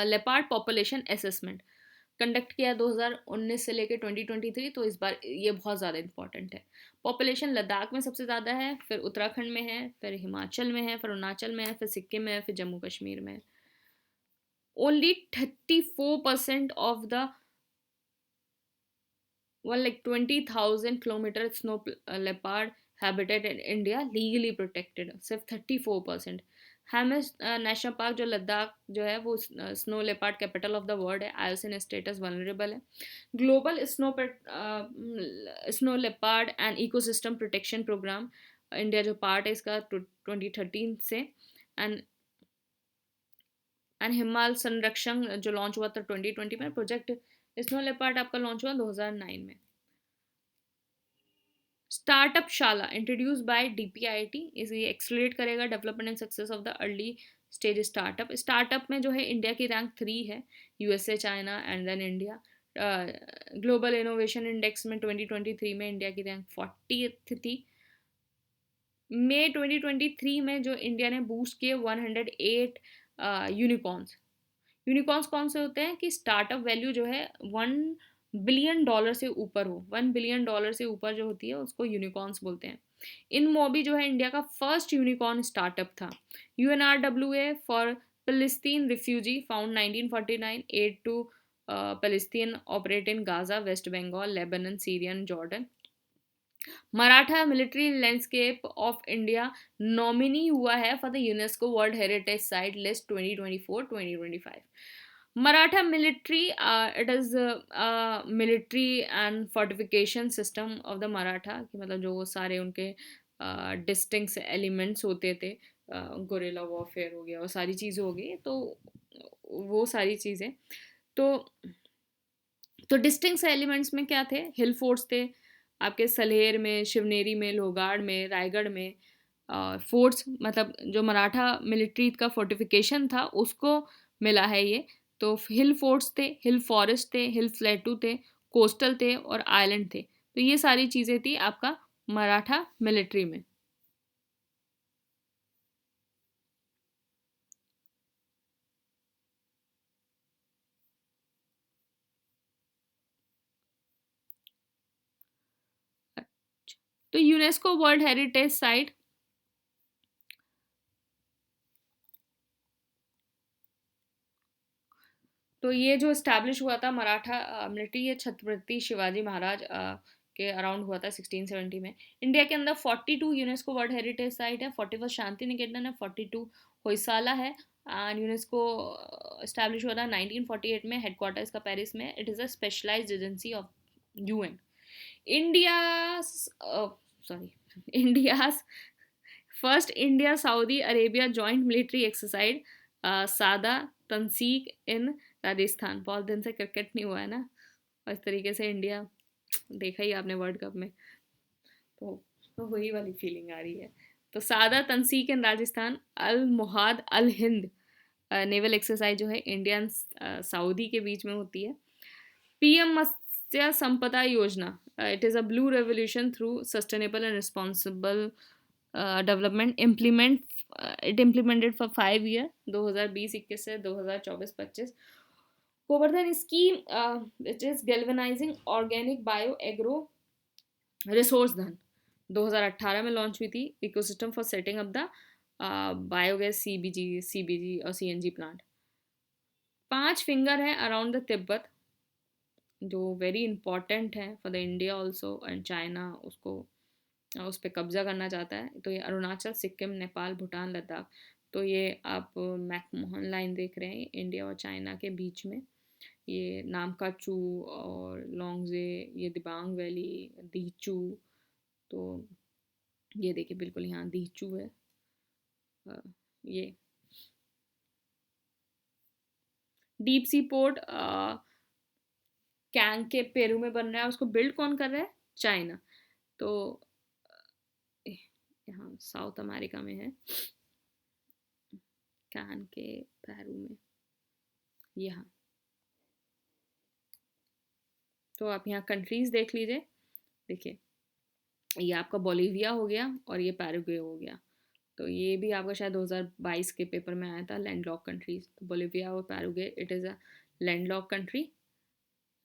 leopard population assessment. Conduct किया 2019 से लेकर 2023, तो इस बार ये बहुत ज़्यादा इंपॉर्टेंट है। पॉपुलेशन लद्दाख में सबसे ज़्यादा है, फिर उत्तराखंड में है, फिर हिमाचल में है, फिर अरुणाचल में है, फिर सिक्किम में है, फिर जम्मू कश्मीर में है। Only 34% of the like 20,000 kilometre snow leopard habitat in India legally protected, सिर्फ 34%। हैमिस नेशनल पार्क जो लद्दाख जो है वो snow leopard capital of the world है, आईयूसीएन स्टेटस वनरेबल है। Global snow leopard and ecosystem protection programme, India जो part है इसका 2013 से। एंड हिमाल संरक्षण जो लॉन्च हुआ था 2020 में। प्रोजेक्ट स्नो लेपर्ड आपका लॉन्च हुआ 2009 में। स्टार्टअप शाला इंट्रोड्यूस बाय डीपीआईटी, इसे एक्सलरेट करेगा development and success of the early stage startup. Startup में जो है इंडिया की रैंक 3 है, USA, China and then India. Global innovation index में 2023 में इंडिया की रैंक 40 थी। मई 2023 में जो इंडिया ने बूस्ट किए 108 यूनिकॉर्न्स। यूनिकॉर्न्स कौन से होते हैं कि स्टार्टअप वैल्यू जो है $1 बिलियन से ऊपर हो, $1 बिलियन से ऊपर जो होती है उसको यूनिकॉर्न्स बोलते हैं। इन मोबी जो है इंडिया का फर्स्ट यूनिकॉर्न स्टार्टअप था। यूएनआरडब्ल्यूए फॉर फिलिस्तीन refugee found 1949 aid to Palestine operate in Gaza, West Bengal, Lebanon, Syria and Jordan. Maratha military landscape of India nominee हुआ है for the UNESCO world heritage site list 2024-2025। Maratha military, it is military and fortification system of the Maratha, कि मतलब जो वो सारे उनके distinct elements होते थे, गोरेला वॉरफेयर हो गया, वो सारी चीज़ें हो गई, तो वो सारी चीज़ें तो डिस्टिंक्ट एलिमेंट्स में क्या थे, हिल फोर्ट्स थे आपके सलेर में, शिवनेरी में, लोहगाड़ में, रायगढ़ में। फोर्ट्स मतलब जो मराठा मिलिट्री का फोर्टिफिकेशन था उसको मिला है ये। तो हिल फोर्ट्स थे, हिल फॉरेस्ट थे, हिल प्लेटू थे, कोस्टल थे और आइलैंड थे। तो ये सारी चीज़ें थी आपका मराठा मिलिट्री में। तो यूनेस्को वर्ल्ड हेरिटेज साइट, तो ये जो इस्टेब्लिश हुआ था मराठा मिलिट्री, ये छत्रपति शिवाजी महाराज के अराउंड हुआ था 1670 में। इंडिया के अंदर 42 यूनेस्को वर्ल्ड हेरिटेज साइट है, 41 शांति निकेतन है, 42 होयसाला है। एंड यूनेस्को इस्टेब्लिश हुआ था 1948 में, हेडक्वार्टर इसका पेरिस में। It is a specialised agency of UN. India sorry India first India Saudi Arabia joint military exercise Sada Tanseeq इन राजस्थान। बहुत दिन से क्रिकेट नहीं हुआ है ना, और इस तरीके से इंडिया देखा ही आपने वर्ल्ड कप में, तो वही वाली फीलिंग आ रही है। तो सादा तंसीक इन राजस्थान, अल मुहाद अल हिंद नेवल एक्सरसाइज जो है इंडियन सऊदी के बीच में होती है। पीएम मत्स्य संपदा योजना, it is a blue revolution through sustainable and responsible development implement, it implemented for 5 year 2020-21 से 2024-25। Govardhan scheme, it is galvanising organic bio agro resource धन, 2018 में लॉन्च हुई थी। Ecosystem for setting up the biogas CBG और CNG plant. 5 finger है around the Tibet, जो very important है for the India also and China उसको उस पर कब्जा करना चाहता है। तो ये अरुणाचल, सिक्किम, नेपाल, भूटान, लद्दाख। तो ये आप मैकमोहन लाइन देख रहे हैं इंडिया और चाइना के बीच में। ये नामकाचू और लोंगजे, ये दिबांग वैली, दीचू। तो ये देखिए बिल्कुल यहाँ दीचू है। ये डीप सी पोर्ट कैंग के पेरू में बन रहा है, उसको बिल्ड कौन कर रहा है, चाइना। तो यहाँ साउथ अमेरिका में है, कैन के पेरू में यहाँ। तो आप यहाँ कंट्रीज देख लीजिए, देखिए ये आपका बोलीविया हो गया और ये पैराग्वे हो गया। तो ये भी आपका शायद 2022 के पेपर में आया था, लैंडलॉक कंट्रीज। तो बोलीविया और Paraguay, it is a landlock country.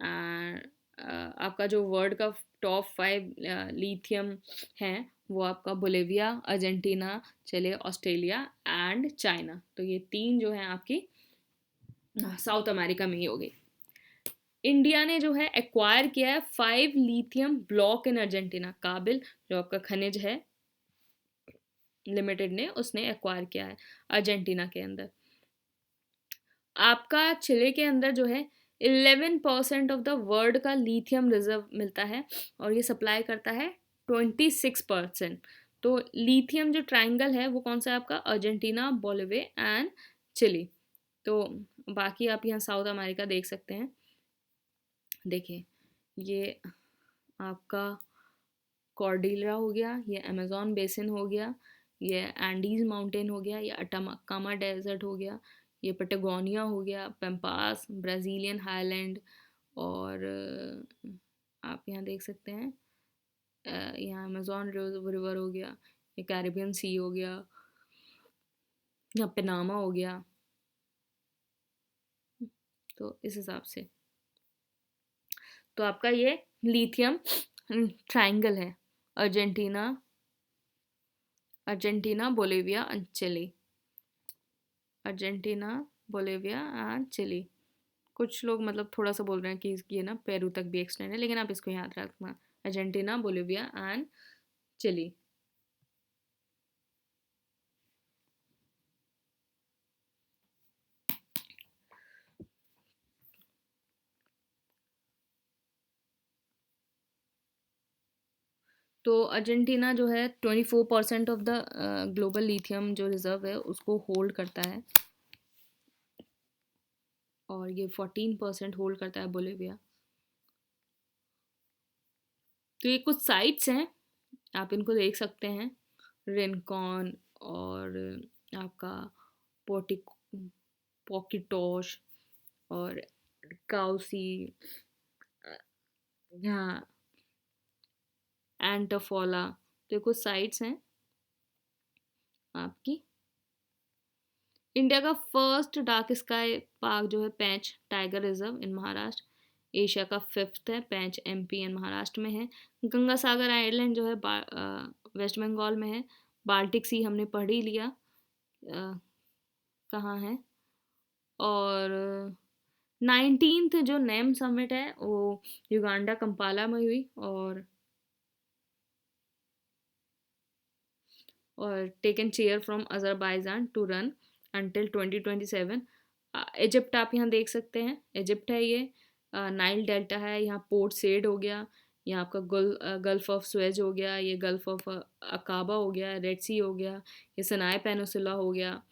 And आपका जो वर्ल्ड का टॉप 5 लिथियम हैं वो आपका Bolivia, Argentina, Chile, Australia and China. तो ये 3 जो हैं आपकी साउथ अमेरिका में ही हो गई। इंडिया ने जो है एक्वायर किया है 5 लिथियम ब्लॉक इन अर्जेंटीना। काबिल जो आपका खनिज है लिमिटेड ने उसने एक्वायर किया है अर्जेंटीना के अंदर। आपका चिले के अंदर जो है 11% ऑफ द वर्ल्ड का लिथियम रिजर्व मिलता है और ये सप्लाई करता है 26%। तो लिथियम जो ट्रायंगल है वो कौन सा है आपका? Argentina, Bolivia and Chile. तो बाकी आप यहाँ साउथ अमेरिका देख सकते हैं। देखिए ये आपका कॉर्डिलरा हो गया, ये अमेजोन बेसिन हो गया, ये एंडीज माउंटेन हो गया, ये अटाकामा डेजर्ट हो गया, ये पेटागोनिया हो गया, पेम्पास, ब्राज़ीलियन हाईलैंड, और आप यहाँ देख सकते हैं यहाँ अमेजोन रिवर हो गया, ये कैरिबियन सी हो गया, यहाँ पनामा हो गया। तो इस हिसाब से तो आपका ये लिथियम ट्रायंगल है। Argentina, Bolivia and Chile. Argentina, Bolivia and Chile. कुछ लोग मतलब थोड़ा सा बोल रहे हैं कि ये ना पेरू तक भी एक्सटेंड है, लेकिन आप इसको याद रखना, अर्जेंटीना, बोलिविया एंड चिली। तो अर्जेंटीना जो है 24% ऑफ द ग्लोबल लिथियम जो रिजर्व है उसको होल्ड करता है, और ये 14% होल्ड करता है बोलिविया। तो ये कुछ साइट्स हैं, आप इनको देख सकते हैं, रिनकॉन और आपका पोटिक पॉकिटोश और काउसी, यहाँ एंटोफोला। तो ये कुछ साइट्स हैं आपकी। इंडिया का फर्स्ट डार्क स्काई पार्क जो है पैंच टाइगर रिजर्व इन महाराष्ट्र, एशिया का 5th है, पैंच एमपी एंड महाराष्ट्र में है। गंगा सागर आइलैंड जो है वेस्ट बंगाल में है। बाल्टिक सी हमने पढ़ ही लिया कहाँ है। और 19th जो नेम समिट है वो युगांडा कंपाला में हुई, और taken chair from Azerbaijan to run until 2027। Egypt आप यहाँ देख सकते हैं, इजिप्ट है ये, नाइल डेल्टा है, यहाँ पोर्ट सेड हो गया, यहाँ आपका गल्फ ऑफ सुएज हो गया, ये गल्फ ऑफ अकाबा हो गया, रेड सी हो गया, ये सनाए पेनिसुला हो गया,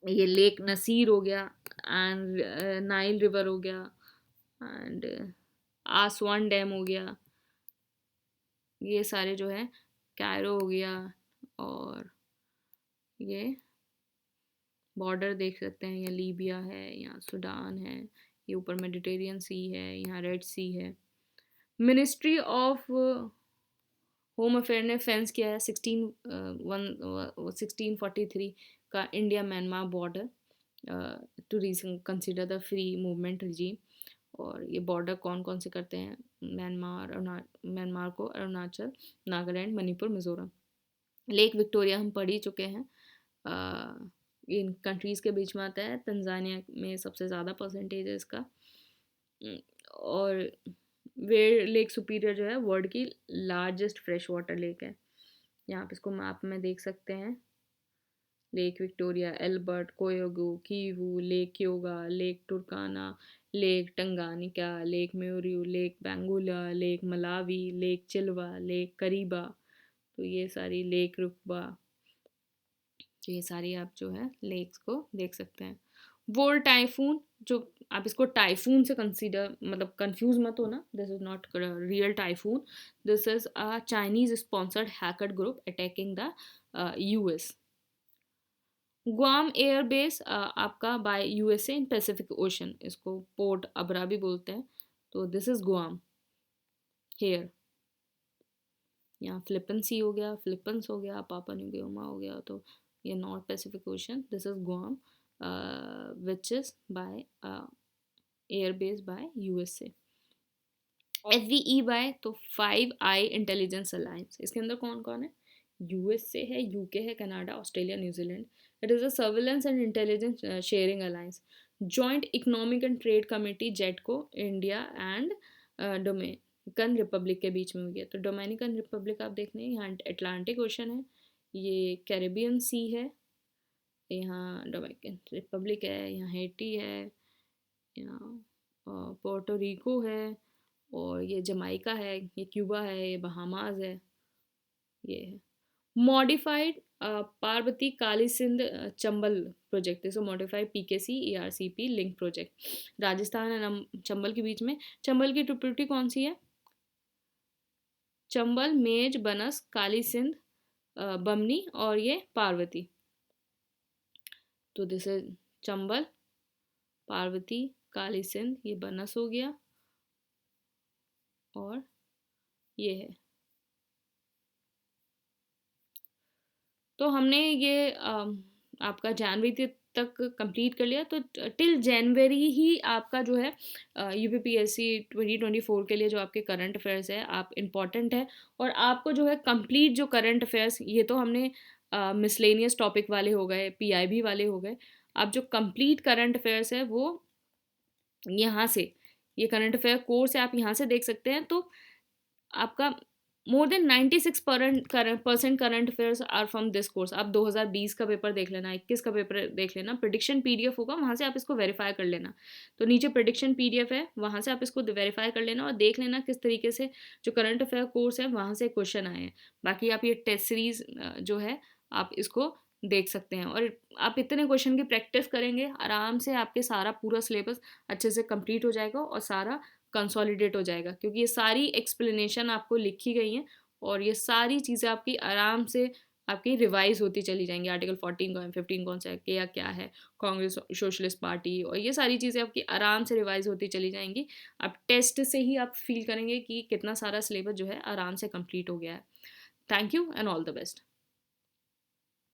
ये लेक नसीर हो गया, एंड नाइल रिवर हो गया, एंड आसवान डैम हो गया, ये सारे जो है, कैरो हो गया, और ये बॉर्डर देख सकते हैं, यहाँ लीबिया है, यहाँ सूडान है, ये ऊपर मेडिटेरियन सी है, यहाँ रेड सी है। मिनिस्ट्री ऑफ होम अफेयर ने फेंस किया है 1643 का India Myanmar border to consider the free movement regime. और ये बॉर्डर कौन कौन से करते हैं? म्यांमार को अरुणाचल, नागालैंड, मणिपुर, मिजोरम। लेक विक्टोरिया हम पढ़ ही चुके हैं, इन कंट्रीज़ के बीच में आता है, तंजानिया में सबसे ज़्यादा परसेंटेज है इसका। और वेयर लेक सुपीरियर जो है वर्ल्ड की लार्जेस्ट फ्रेश वाटर लेक है। यहाँ पे इसको मैप में देख सकते हैं, lake Victoria, Albert, Kyoga, Kivu, lake Kyoga, lake Turkana, lake Tanganyika, lake Mweru, lake Bangweulu, lake Malawi, lake Chilwa, lake Kariba. तो ये सारी लेक रुकबा, तो ये सारी आप जो है लेक्स को देख सकते हैं। वोल टाइफून, जो आप इसको टाइफून से कंसीडर मतलब कंफ्यूज मत हो ना, this is not real typhoon, this is a Chinese sponsored hacker group attacking the US. Guam airbase आपका by USA in Pacific ocean, इसको पोर्ट अबरा भी बोलते हैं। तो दिस इज ग्वाम हेयर। यहाँ फिलिपींस सी हो गया, फिलिपींस हो गया, पापा न्यू गिनीमा हो गया, तो ये north Pacific ocean, this is Guam which is by airbase by USA. FVE by तो फाइव आई इंटेलिजेंस अलायंस, इसके अंदर कौन कौन है? यूएसए है, यूके है, Canada, Australia, New Zealand. It is a surveillance and intelligence sharing alliance. Joint economic and trade committee JETCO, India and Dominican republic के बीच में हुई है। तो डोमिनिकन रिपब्लिक आप देख रहे हैं, यहाँ अटलांटिक ओशन है, ये कैरेबियन सी है, यहाँ डोमिनिकन रिपब्लिक है, यहाँ हैटी है, यहाँ पोर्टो रिको है, और ये जमाइका है, ये क्यूबा है, ये बहामास है, ये है। मॉडिफाइड पार्वती काली सिंध चंबल प्रोजेक्ट, इसको modified PKC ERCP link project. Rajasthan and Chambal के बीच में, चंबल की ट्रिब्यूटरी कौन सी है? चंबल, मेज, बनस, काली सिंध, बमनी और ये पार्वती। तो दिस इज चंबल, पार्वती, काली सिंध, ये बनस हो गया, और ये है। तो हमने ये आपका जनवरी तक कंप्लीट कर लिया। तो टिल जनवरी ही आपका जो है UPPSC 2024 के लिए जो आपके करंट अफेयर्स है आप इम्पॉर्टेंट है। और आपको जो है कंप्लीट जो करंट अफेयर्स, ये तो हमने मिसलेनियस टॉपिक वाले हो गए, PIB वाले हो गए। अब जो कंप्लीट करंट अफेयर्स है वो यहाँ से, ये करंट अफेयर कोर्स है, आप यहाँ से देख सकते हैं। तो आपका more than 96% current affairs are from this course. आप 2020 का पेपर देख लेना, 21 का पेपर देख लेना, प्रिडिक्शन PDF होगा, वहाँ से आप इसको वेरीफाई कर लेना। तो नीचे प्रिडिक्शन PDF है, वहाँ से आप इसको वेरीफाई कर लेना और देख लेना किस तरीके से जो करंट अफेयर कोर्स है वहाँ से क्वेश्चन आए हैं। बाकी आप ये टेस्ट सीरीज जो है आप इसको देख सकते हैं, और आप इतने क्वेश्चन की प्रैक्टिस करेंगे आराम से आपके सारा पूरा सिलेबस अच्छे से कंप्लीट हो जाएगा और सारा कंसोलिडेट हो जाएगा, क्योंकि ये सारी एक्सप्लेनेशन आपको लिखी गई हैं और ये सारी चीज़ें आपकी आराम से आपकी रिवाइज होती चली जाएंगी। आर्टिकल 14 15 कौन सा है, क्या है, कांग्रेस सोशलिस्ट पार्टी, और ये सारी चीज़ें आपकी आराम से रिवाइज होती चली जाएंगी। आप टेस्ट से ही आप फील करेंगे कि कितना सारा सिलेबस जो है आराम से कंप्लीट हो गया है। Thank you and all the best.